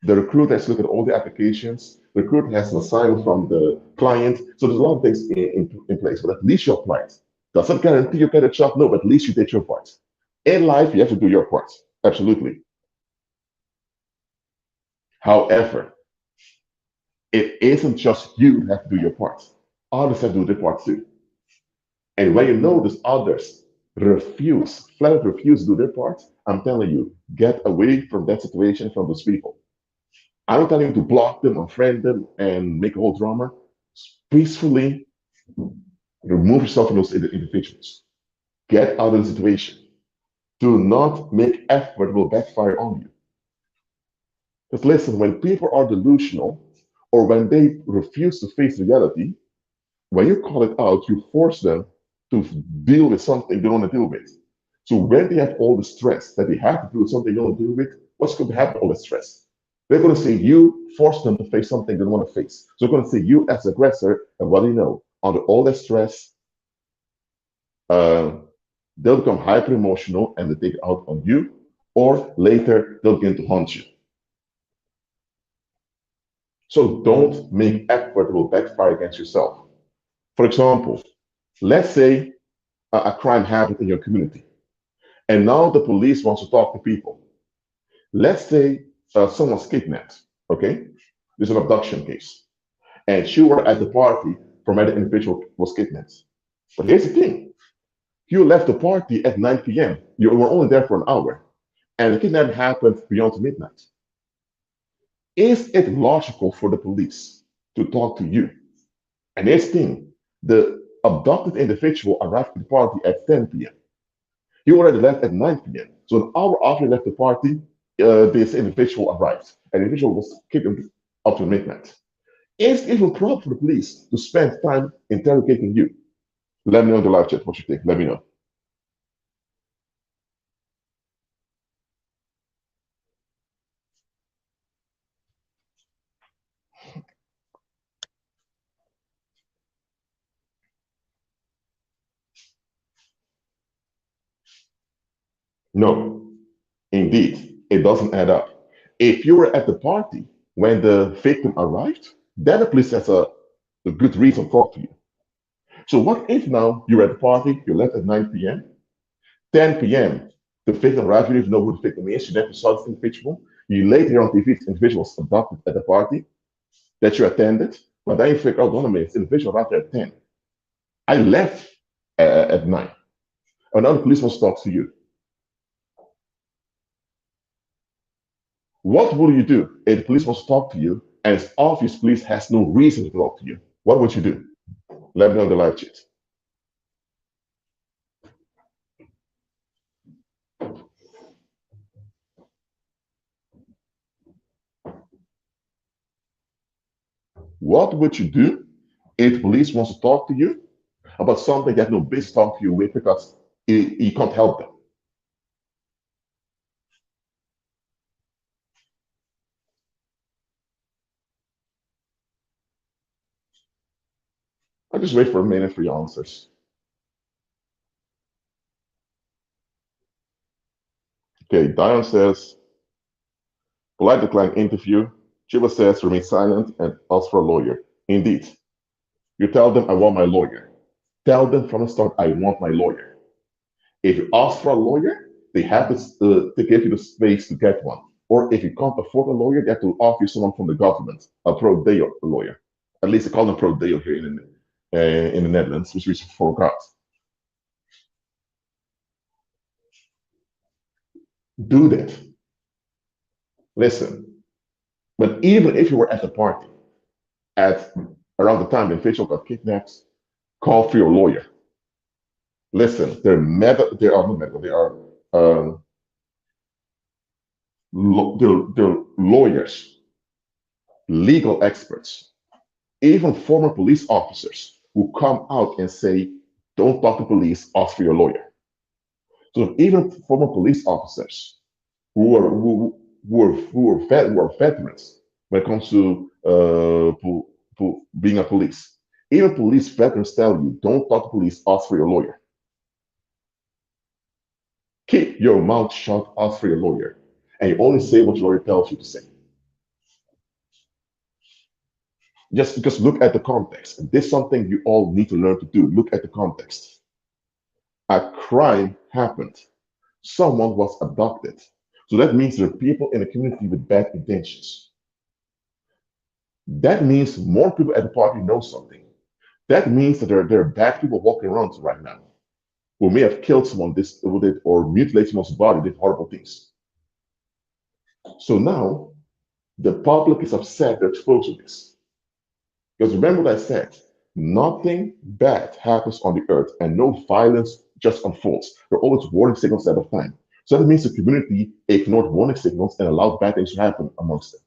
the recruiter has looked at all the applications. The recruiter has an assignment from the client. So there's a lot of things in place, but at least you applied. Doesn't guarantee you get a job, no, but at least you did your part. In life, you have to do your part. Absolutely. However, it isn't just you that have to do your part. Others have to do their part too. And when you notice others flat refuse to do their part, I'm telling you, get away from that situation, from those people. I'm not telling you to block them, unfriend them, and make a whole drama. Peacefully remove yourself from those individuals. Get out of the situation. Do not make effort will backfire on you. Because listen, when people are delusional or when they refuse to face reality, when you call it out, you force them to deal with something they don't want to deal with. So when they have all the stress that they have to do with something they don't want to deal with, what's going to happen to all the stress? They're going to say you force them to face something they don't want to face. So they're going to say you as aggressor, and what do you know? Under all that stress, uh, they'll become hyper emotional and they take it out on you, or later they'll begin to haunt you. So don't make effort that will backfire against yourself. For example, let's say a crime happened in your community, and now the police wants to talk to people. Let's say someone's kidnapped, okay? There's an abduction case, and you were at the party from where the individual was kidnapped. But here's the thing: you left the party at 9 p.m. You were only there for an hour, and the kidnapping happened beyond midnight. Is it logical for the police to talk to you? And here's the thing: the abducted individual arrived at the party at 10 p.m. You already left at 9 p.m. So an hour after you left the party, this individual arrived. And the individual was kidnapped up to midnight. Is it even proper for the police to spend time interrogating you? Let me know in the live chat what you think. Let me know. No, indeed, it doesn't add up. If you were at the party when the victim arrived, then the police has a good reason to talk to you. So what if now you're at the party, you left at 9 p.m., 10 p.m., the victim arrived, you don't even know who the victim is, you never saw this individual, you later on TV, this individual was abducted at the party that you attended, but then you figure out, hold on a minute, this individual arrived at 10. I left at 9. And now the police wants to talk to you. What will you do if the police wants to talk to you and it's obvious police has no reason to talk to you? What would you do? Let me know in the live chat. What would you do if the police wants to talk to you about something that no business talk to you with because you can't help them? I'll just wait for a minute for your answers. Okay, Diane says, polite decline interview. Chiba says, remain silent and ask for a lawyer. Indeed. You tell them, I want my lawyer. Tell them from the start, I want my lawyer. If you ask for a lawyer, they have to give you the space to get one. Or if you can't afford a lawyer, they have to offer you someone from the government, a pro deo lawyer. At least they call them pro deo here in the Netherlands, which we forgot. Do that. Listen, but even if you were at the party at around the time the official got kidnapped, call for your lawyer. Listen, there are not medical, they are they're lawyers, legal experts, even former police officers who come out and say, don't talk to police, ask for your lawyer. So even former police officers who are veterans when it comes to being a police, even police veterans tell you, don't talk to police, ask for your lawyer. Keep your mouth shut, ask for your lawyer. And you only say what your lawyer tells you to say. Just look at the context. This is something you all need to learn to do. Look at the context. A crime happened. Someone was abducted. So that means there are people in the community with bad intentions. That means more people at the party know something. That means that there are bad people walking around right now who may have killed someone this or mutilated someone's body, did horrible things. So now the public is upset they're exposed to this. Because remember what I said, nothing bad happens on the earth and no violence just unfolds. There are always warning signals at a time. So that means the community ignored warning signals and allowed bad things to happen amongst them.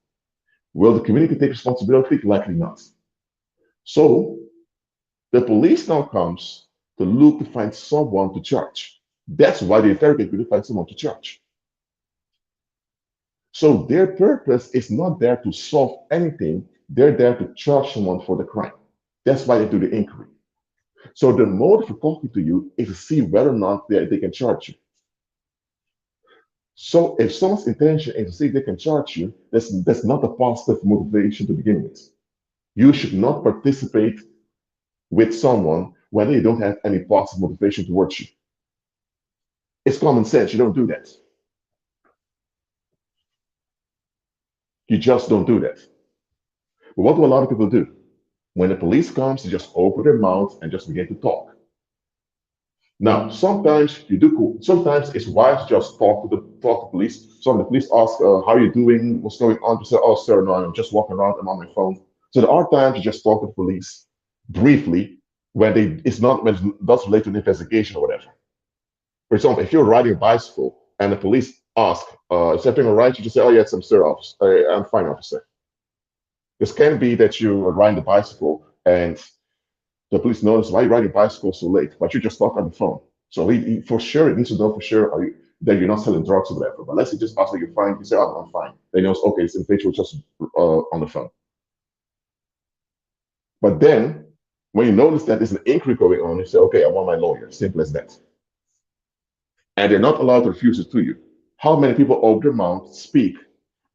Will the community take responsibility? Likely not. So the police now comes to look to find someone to charge. That's why they interrogate you to find someone to charge. So their purpose is not there to solve anything. They're there to charge someone for the crime. That's why they do the inquiry. So the motive for talking to you is to see whether or not they can charge you. So if someone's intention is to see if they can charge you, that's not a positive motivation to begin with. You should not participate with someone when they don't have any positive motivation towards you. It's common sense. You don't do that. You just don't do that. But what do a lot of people do? When the police comes, they just open their mouth and just begin to talk. Now, sometimes you do cool. Sometimes it's wise to just talk to police. Some of the police ask, "How are you doing? What's going on?" To say, "Oh, sir, no, I'm just walking around. I'm on my phone." So there are times you just talk to the police briefly when when it doesn't relate to an investigation or whatever. For example, if you're riding a bicycle and the police ask, "Is everything all right?" You just say, "Oh, yes, I'm sir, officer. I'm fine, officer." This can be that you are riding the bicycle and the police notice why you ride your bicycle so late, but you just talk on the phone. So he for sure it needs to know for sure that you're not selling drugs or whatever. But let's say just ask that you're fine. You say, "Oh, I'm fine." Then he knows, okay, this individual just on the phone. But then when you notice that there's an inquiry going on, you say, "Okay, I want my lawyer." Simple as that. And they're not allowed to refuse it to you. How many people open their mouth, speak,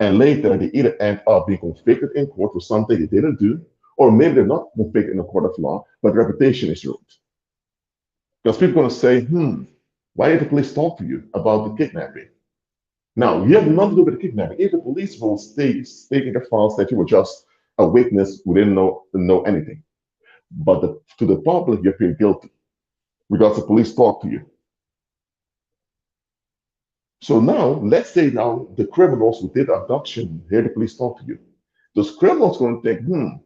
and later they either end up being convicted in court for something they didn't do, or maybe they're not convicted in a court of law, but their reputation is ruined. Because people are going to say, why did the police talk to you about the kidnapping? Now, you have nothing to do with the kidnapping. If the police will state in their files that you were just a witness who didn't know anything. But to the public, you feel guilty because the police talked to you. So now, let's say now the criminals who did the abduction hear the police talk to you. Those criminals are going to think,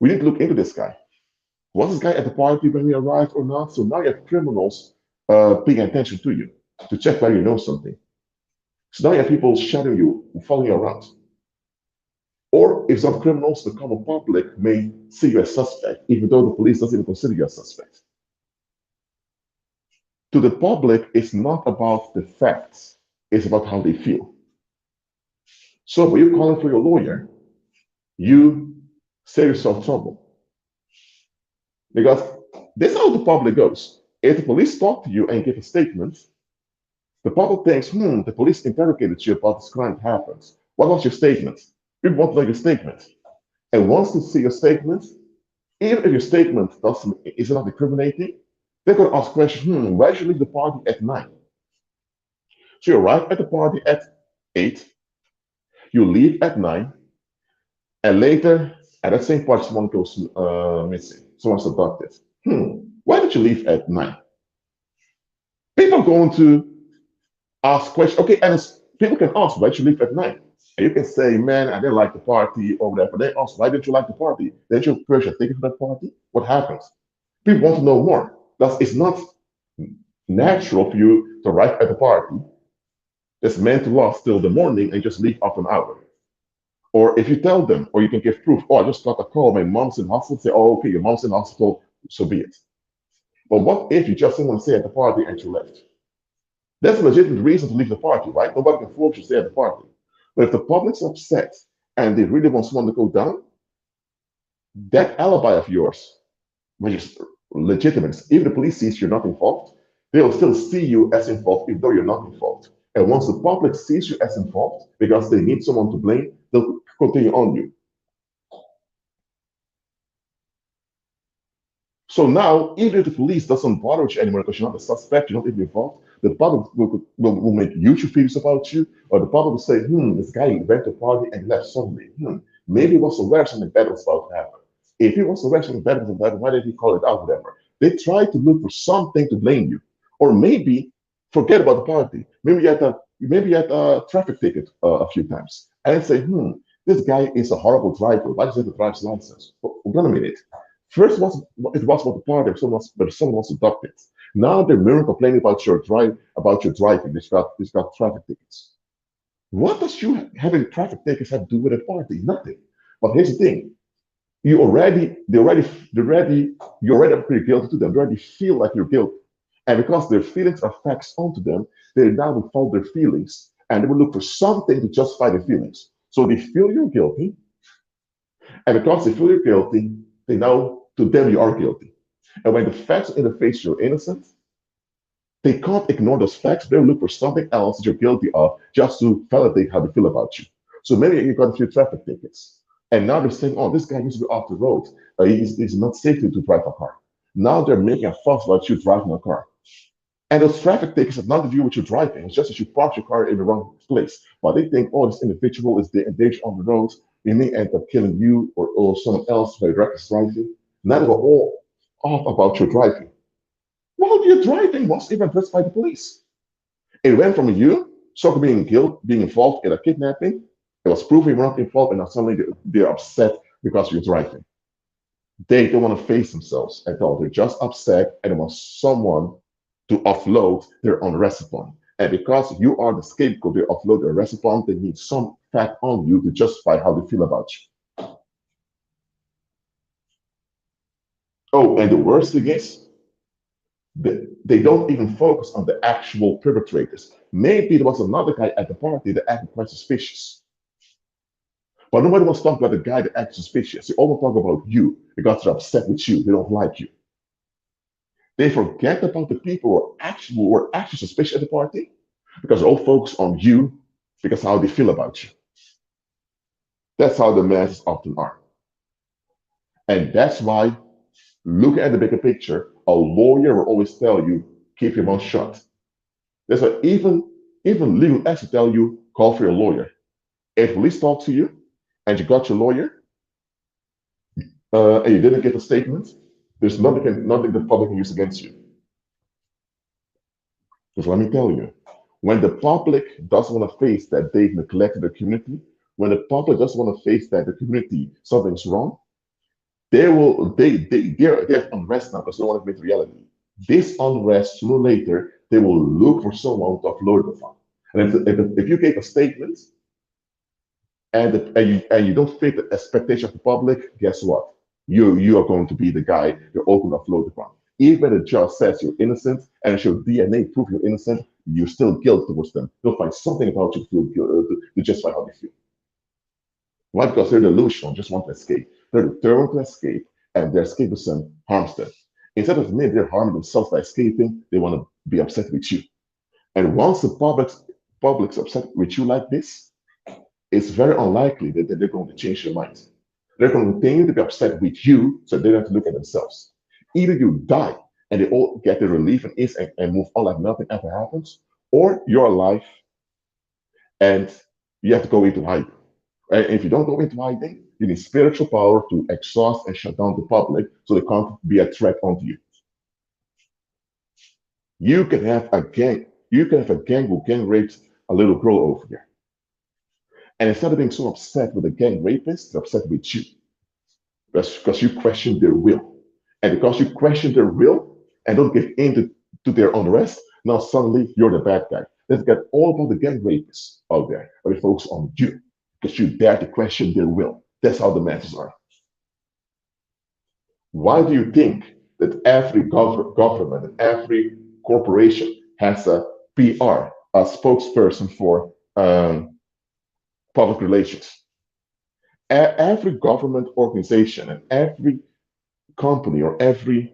we need to look into this guy. Was this guy at the party when we arrived or not? So now you have criminals paying attention to you to check whether you know something. So now you have people shadowing you, following you around. Or if some criminals, the common public may see you as suspect, even though the police doesn't even consider you a suspect. To the public, it's not about the facts, it's about how they feel. So when you're calling for your lawyer, you save yourself trouble. Because this is how the public goes. If the police talk to you and give a statement, the public thinks, the police interrogated you about this crime that happens. What was your statement? People want to know your statement. And once they see your statement, Even if your statement doesn't is not incriminating, they're going to ask questions. Why did you leave the party at 9? So you arrive at the party at 8, you leave at 9, and later at that same party, someone goes missing. Someone's abducted. Why did you leave at 9? People are going to ask questions. Okay, and people can ask, why did you leave at 9? And you can say, man, I didn't like the party or whatever. They ask, why didn't you like the party? Didn't you purchase a ticket for that party? What happens? People want to know more. It's not natural for you to arrive at the party that's meant to last till the morning and just leave after an hour. Or if you tell them, or you can give proof, oh, I just got a call, my mom's in hospital, say, oh, okay, your mom's in hospital, so be it. But what if you just didn't want to stay at the party and you left? That's a legitimate reason to leave the party, right? Nobody can force you to stay at the party. But if the public's upset and they really want someone to go down, that alibi of yours, which is legitimate, even the police sees you're not involved, they'll still see you as involved, even though you're not involved. And once the public sees you as involved, because they need someone to blame, they'll continue on you. So now, even if the police doesn't bother you anymore because you're not a suspect, you're not even involved, the public will make YouTube videos about you, or the public will say, this guy went to a party and left suddenly. Maybe he was aware something bad was about to happen. If he was aware something bad was about to happen, why did he call it out, whatever? They try to look for something to blame you. Or maybe forget about the party. Maybe you had a traffic ticket a few times. And then say, this guy is a horrible driver. Why does he have a driver's license? Hold on a minute. First, it was about the party, but someone was adopted. Now they're merely complaining about your driving. They've got traffic tickets. What does you having traffic tickets have to do with a party? Nothing. But here's the thing: you already pretty guilty to them. They already feel like you're guilty, and because their feelings are facts onto them, they now will follow their feelings and they will look for something to justify their feelings. So they feel you're guilty, and because they feel you're guilty, they know to them you are guilty. And when the facts in the face you're innocent, they can't ignore those facts. They'll look for something else that you're guilty of just to validate how they feel about you. So maybe you got a few traffic tickets. And now they're saying, oh, this guy needs to be off the road. It's not safe to drive a car. Now they're making a fuss about you driving a car. And those traffic tickets have nothing to do with you driving. It's just that you parked your car in the wrong place. But they think, oh, this individual is in danger on the road. They may end up killing you or someone else by reckless driving. Now they're all off about your driving. While your driving was even addressed by the police. It went from you, sort of being involved in a kidnapping. It was proven you were not involved, and now suddenly they're upset because you're driving. They don't want to face themselves at all. They're just upset and they want someone to offload their unrest upon. And because you are the scapegoat they offload their arrest upon, they need some fact on you to justify how they feel about you. Oh, and the worst thing is, they don't even focus on the actual perpetrators. Maybe there was another guy at the party that acted quite suspicious. But nobody wants to talk about the guy that acted suspicious. They all talk about you because they're upset with you. They don't like you. They forget about the people who were actually suspicious at the party because they're all focused on you because how they feel about you. That's how the masses often are. And that's why, looking at the bigger picture, a lawyer will always tell you, keep your mouth shut. That's why even legal experts tell you, call for your lawyer. If police talk to you and you got your lawyer and you didn't get a statement, there's nothing the public can use against you. Because let me tell you, when the public doesn't want to face that they've neglected the community, when the public doesn't want to face that the community something's wrong, they're unrest now because they don't want to make reality. This unrest, sooner or later, they will look for someone to upload the file. And if you gave a statement and you don't fit the expectation of the public, guess what? You are going to be the guy you're all going to upload the file. Even if the judge says you're innocent and if your DNA prove you're innocent, you're still guilty towards them. They'll find something about you to justify how they feel. Why? Because they're delusional, just want to escape. They're determined to escape, and their escapism harms them. Instead of maybe they're harming themselves by escaping, they want to be upset with you. And once the public's upset with you like this, it's very unlikely that they're going to change their mind. They're going to continue to be upset with you, so they don't have to look at themselves. Either you die and they all get the relief and ease and move on like nothing ever happens, or you're alive and you have to go into hiding. And if you don't go into hiding, you need spiritual power to exhaust and shut down the public so they can't be a threat onto you. You can have a gang. You can have a gang who gang rapes a little girl over here. And instead of being so upset with the gang rapist, they're upset with you. That's because you question their will. And because you question their will and don't give in to their unrest, now suddenly you're the bad guy. Let's get all about the gang rapists out there, but they focus on you because you dare to question their will. That's how the masses are. Why do you think that every government and every corporation has a PR, a spokesperson for public relations? Every government organization and every company or every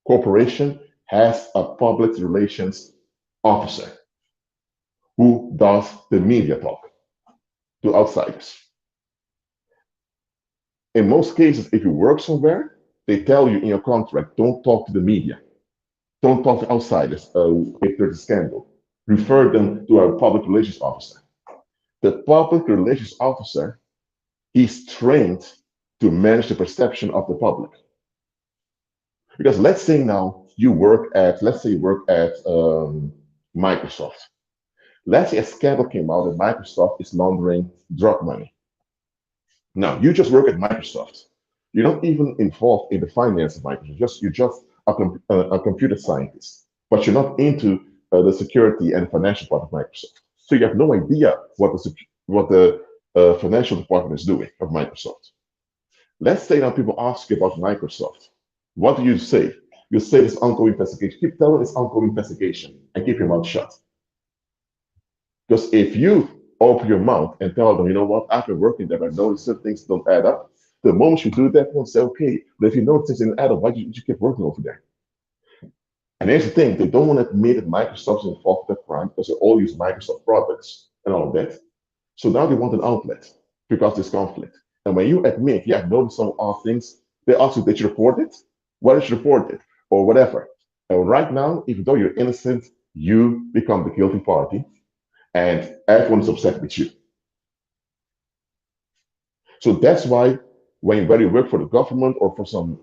corporation has a public relations officer who does the media talk to outsiders. In most cases, if you work somewhere, they tell you in your contract, don't talk to the media, don't talk to outsiders if there's a scandal. Refer them to a public relations officer. The public relations officer is trained to manage the perception of the public. Because let's say now let's say you work at Microsoft. Let's say a scandal came out that Microsoft is laundering drug money. Now, you just work at Microsoft. You're not even involved in the finance of Microsoft. You're just a computer scientist, but you're not into the security and financial part of Microsoft. So you have no idea what the financial department is doing of Microsoft. Let's say now people ask you about Microsoft. What do you say? You say it's ongoing investigation. Keep telling it's ongoing investigation and keep your mouth shut. Because if you open your mouth and tell them, you know what, I've been working there, I noticed certain things don't add up. The moment you do that, they'll say, okay, but if you notice things didn't add up, why did you keep working over there? And here's the thing, they don't want to admit that Microsoft is involved in the crime because they all use Microsoft products and all of that. So now they want an outlet because there's conflict. And when you admit, yeah, I've noticed some odd things, they ask you, did you report it? Why did you report it? Or whatever. And right now, even though you're innocent, you become the guilty party and everyone is upset with you. So that's why when you work for the government or for some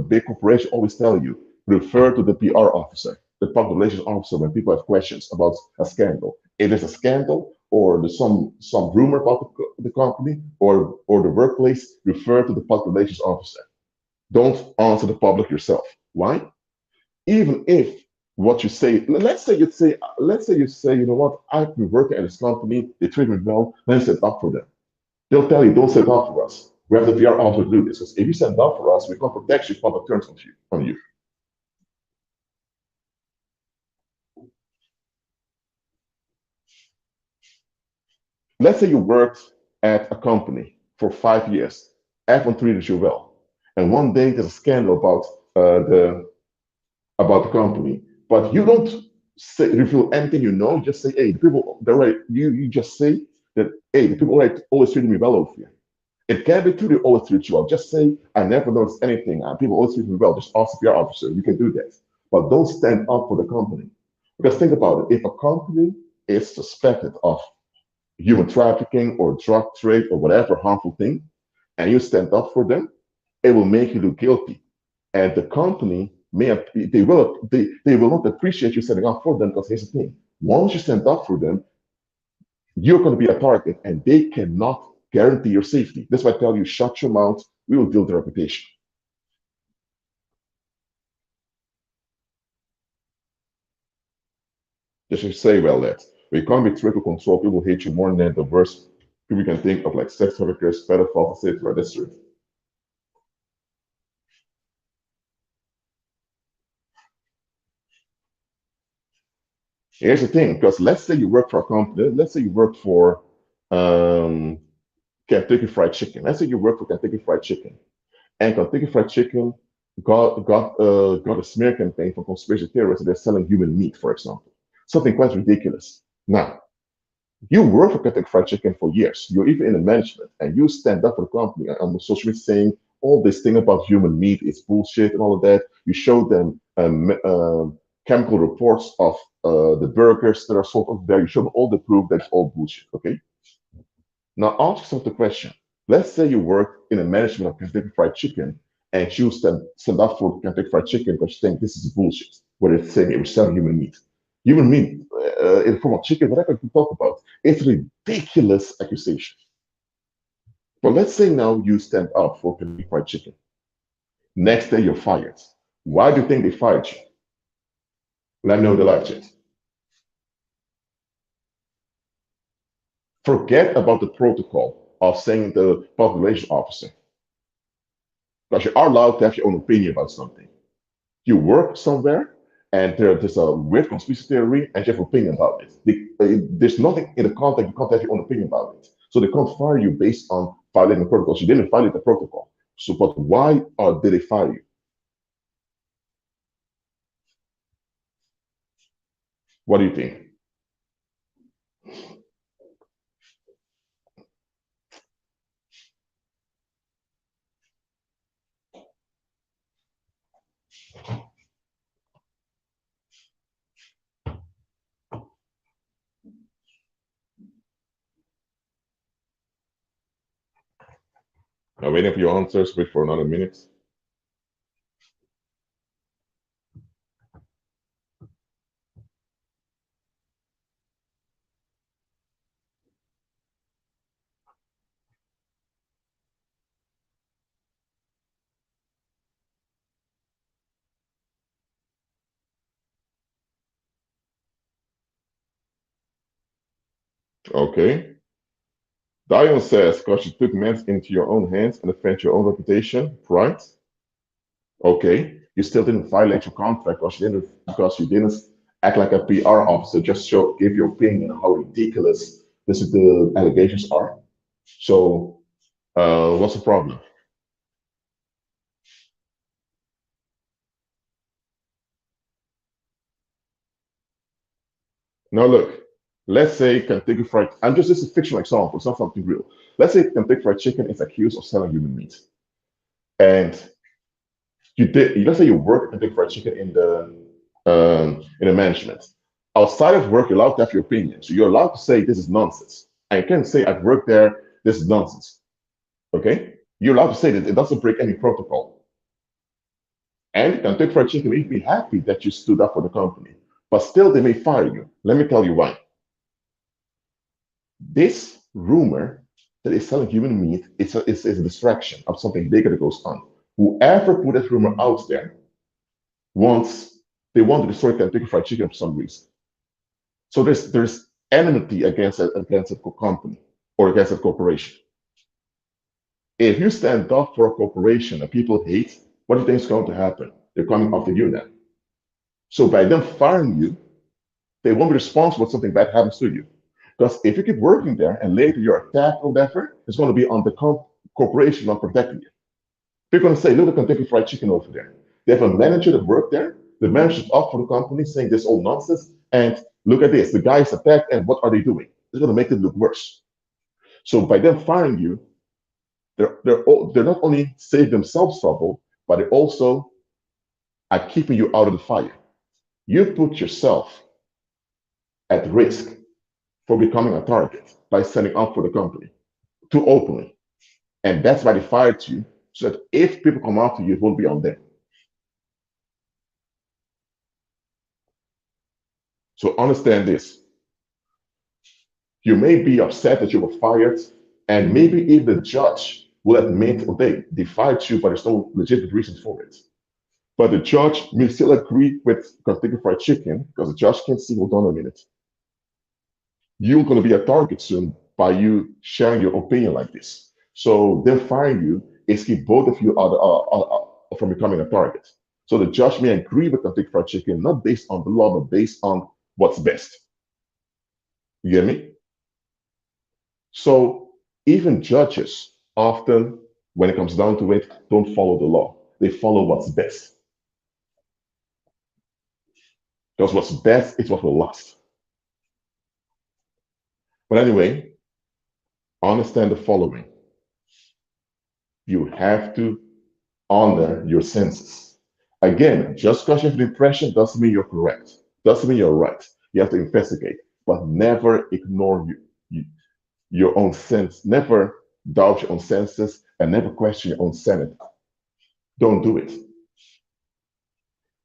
big corporation, always tell you, refer to the PR officer, the public relations officer when people have questions about a scandal. If there's a scandal or there's some rumor about the company or the workplace, refer to the public relations officer. Don't answer the public yourself. Why? Even if what you say, let's say you say, you know what, I've been working at this company, they treat me well, let's set up for them. They'll tell you, don't set up for us. We have the PR officer to do this. Because if you set up for us, we can't protect you public terms on you. Let's say you worked at a company for 5 years. Everyone treated you well. And one day there's a scandal about the company, but you don't reveal anything you know. Just say, hey, the people, they're right. You just say that, hey, the people always treated me well over here. It can be true they always treat you well. Just say, I never noticed anything. People always treat me well. Just ask the PR officer. You can do that. But don't stand up for the company. Because think about it. If a company is suspected of human trafficking or drug trade or whatever harmful thing, and you stand up for them, it will make you look guilty. And the company they will not appreciate you standing up for them because here's the thing. Once you stand up for them, you're going to be a target and they cannot guarantee your safety. That's why I tell you, shut your mouth, we will build the reputation. Just say, well, that we can't be trickle control, people hate you more than the worst people can think of, like sex traffickers, pedophiles, etc. That's true. Here's the thing, because let's say you work for a company, let's say you work for um, Kentucky Fried Chicken. Let's say you work for Kentucky Fried Chicken, and Kentucky Fried Chicken got a smear campaign for conspiracy theorists. They're selling human meat, for example, something quite ridiculous. Now, You work for Kentucky Fried Chicken for years. You're even in the management, and you stand up for the company on the social media saying all this thing about human meat is bullshit and all of that. You show them chemical reports of the burgers that are sold over there. You show them all the proof that it's all bullshit. Okay. Now ask yourself the question. Let's say you work in the management of Kentucky Fried Chicken, and you stand up for Kentucky Fried Chicken because you think this is bullshit. What it's saying it was selling human meat. Human meat in the form of chicken, whatever you talk about. It's a ridiculous accusation. But let's say now you stand up for Kentucky Fried Chicken. Next day you're fired. Why do you think they fired you? Let me know the life change. Forget about the protocol of saying the public relations officer, because you are allowed to have your own opinion about something. You work somewhere and there's a weird conspiracy theory and you have an opinion about it. There's nothing in the contract, you can't have your own opinion about it. So they can't fire you based on violating the protocol. You didn't violate the protocol. So, but why did they fire you? What do you think? I'm waiting for your answers. Wait for another minute. Okay. Dion says, because you took matters into your own hands and defend your own reputation, right? Okay. You still didn't violate your contract because you didn't act like a PR officer, just give your opinion on how ridiculous the allegations are. So, what's the problem? Now, look, let's say Kentucky Fried, this is a fictional example, it's not something real. Let's say Kentucky Fried Chicken is accused of selling human meat. And let's say you work at Kentucky Fried Chicken in the management. Outside of work, you're allowed to have your opinion. So you're allowed to say this is nonsense. And you can say I've worked there, this is nonsense. Okay? You're allowed to say that it doesn't break any protocol. And Kentucky Fried Chicken may be happy that you stood up for the company. But still, they may fire you. Let me tell you why. This rumor that is selling human meat is a distraction of something bigger that goes on. Whoever put that rumor out there wants they want to destroy Kentucky Fried Chicken for some reason. So there's enmity against a company or against a corporation. If you stand up for a corporation that people hate, what do you think is going to happen? They're coming after you now. So by them firing you, they won't be responsible if something bad happens to you. Because if you keep working there and later you're attacked or whatever, it's going to be on the corporation not protecting you. They're going to say, look at Kentucky Fried Chicken over there. They have a manager that worked there. The manager's up for the company saying this all nonsense. And look at this. The guy is attacked, and what are they doing? They're going to make it look worse. So by them firing you, they're not only save themselves trouble, but they also are keeping you out of the fire. You put yourself at risk for becoming a target by standing up for the company too openly. And that's why they fired you, so that if people come after you, it won't be on them. So understand this. You may be upset that you were fired, and maybe even the judge will admit, okay, they fired you, but there's no legitimate reason for it. But the judge may still agree with Kentucky Fried Chicken because the judge can see, hold on a minute, you're going to be a target soon by you sharing your opinion like this. So them firing you is keep both of you from becoming a target. So the judge may agree with Kentucky Fried Chicken, not based on the law, but based on what's best. You get me? So even judges often, when it comes down to it, don't follow the law. They follow what's best. Because what's best is what will last. But anyway, understand the following. You have to honor your senses. Again, just because you have an impression doesn't mean you're correct. Doesn't mean you're right. You have to investigate, but never ignore your own sense. Never doubt your own senses and never question your own sanity. Don't do it.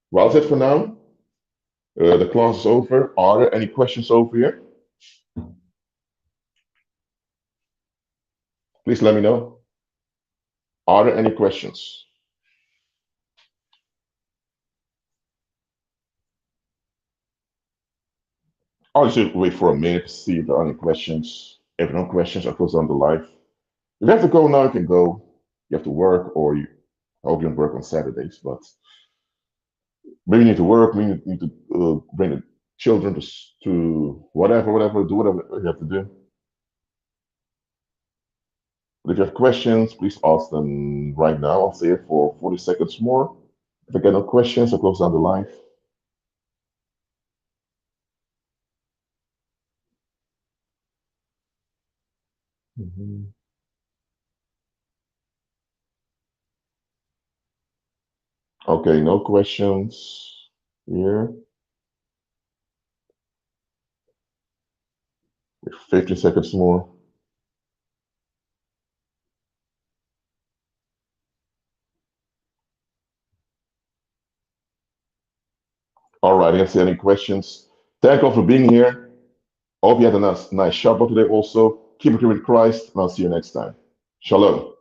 Well, that's it for now. The class is over. Are there any questions over here? Please let me know. Are there any questions? I'll just wait for a minute to see if there are any questions. If no questions, I'll close on the live. If you have to go now, you can go. You have to work, or I hope you don't work on Saturdays, but maybe you need to work, maybe you need to bring the children to whatever, do whatever you have to do. But if you have questions, please ask them right now. I'll say it for 40 seconds more. If I get no questions, I'll close down the live. Mhm. Okay, no questions here. 50 seconds more. All right, I don't see any questions. Thank you all for being here. I hope you had a nice Shabbat today also. Keep it with Christ, and I'll see you next time. Shalom.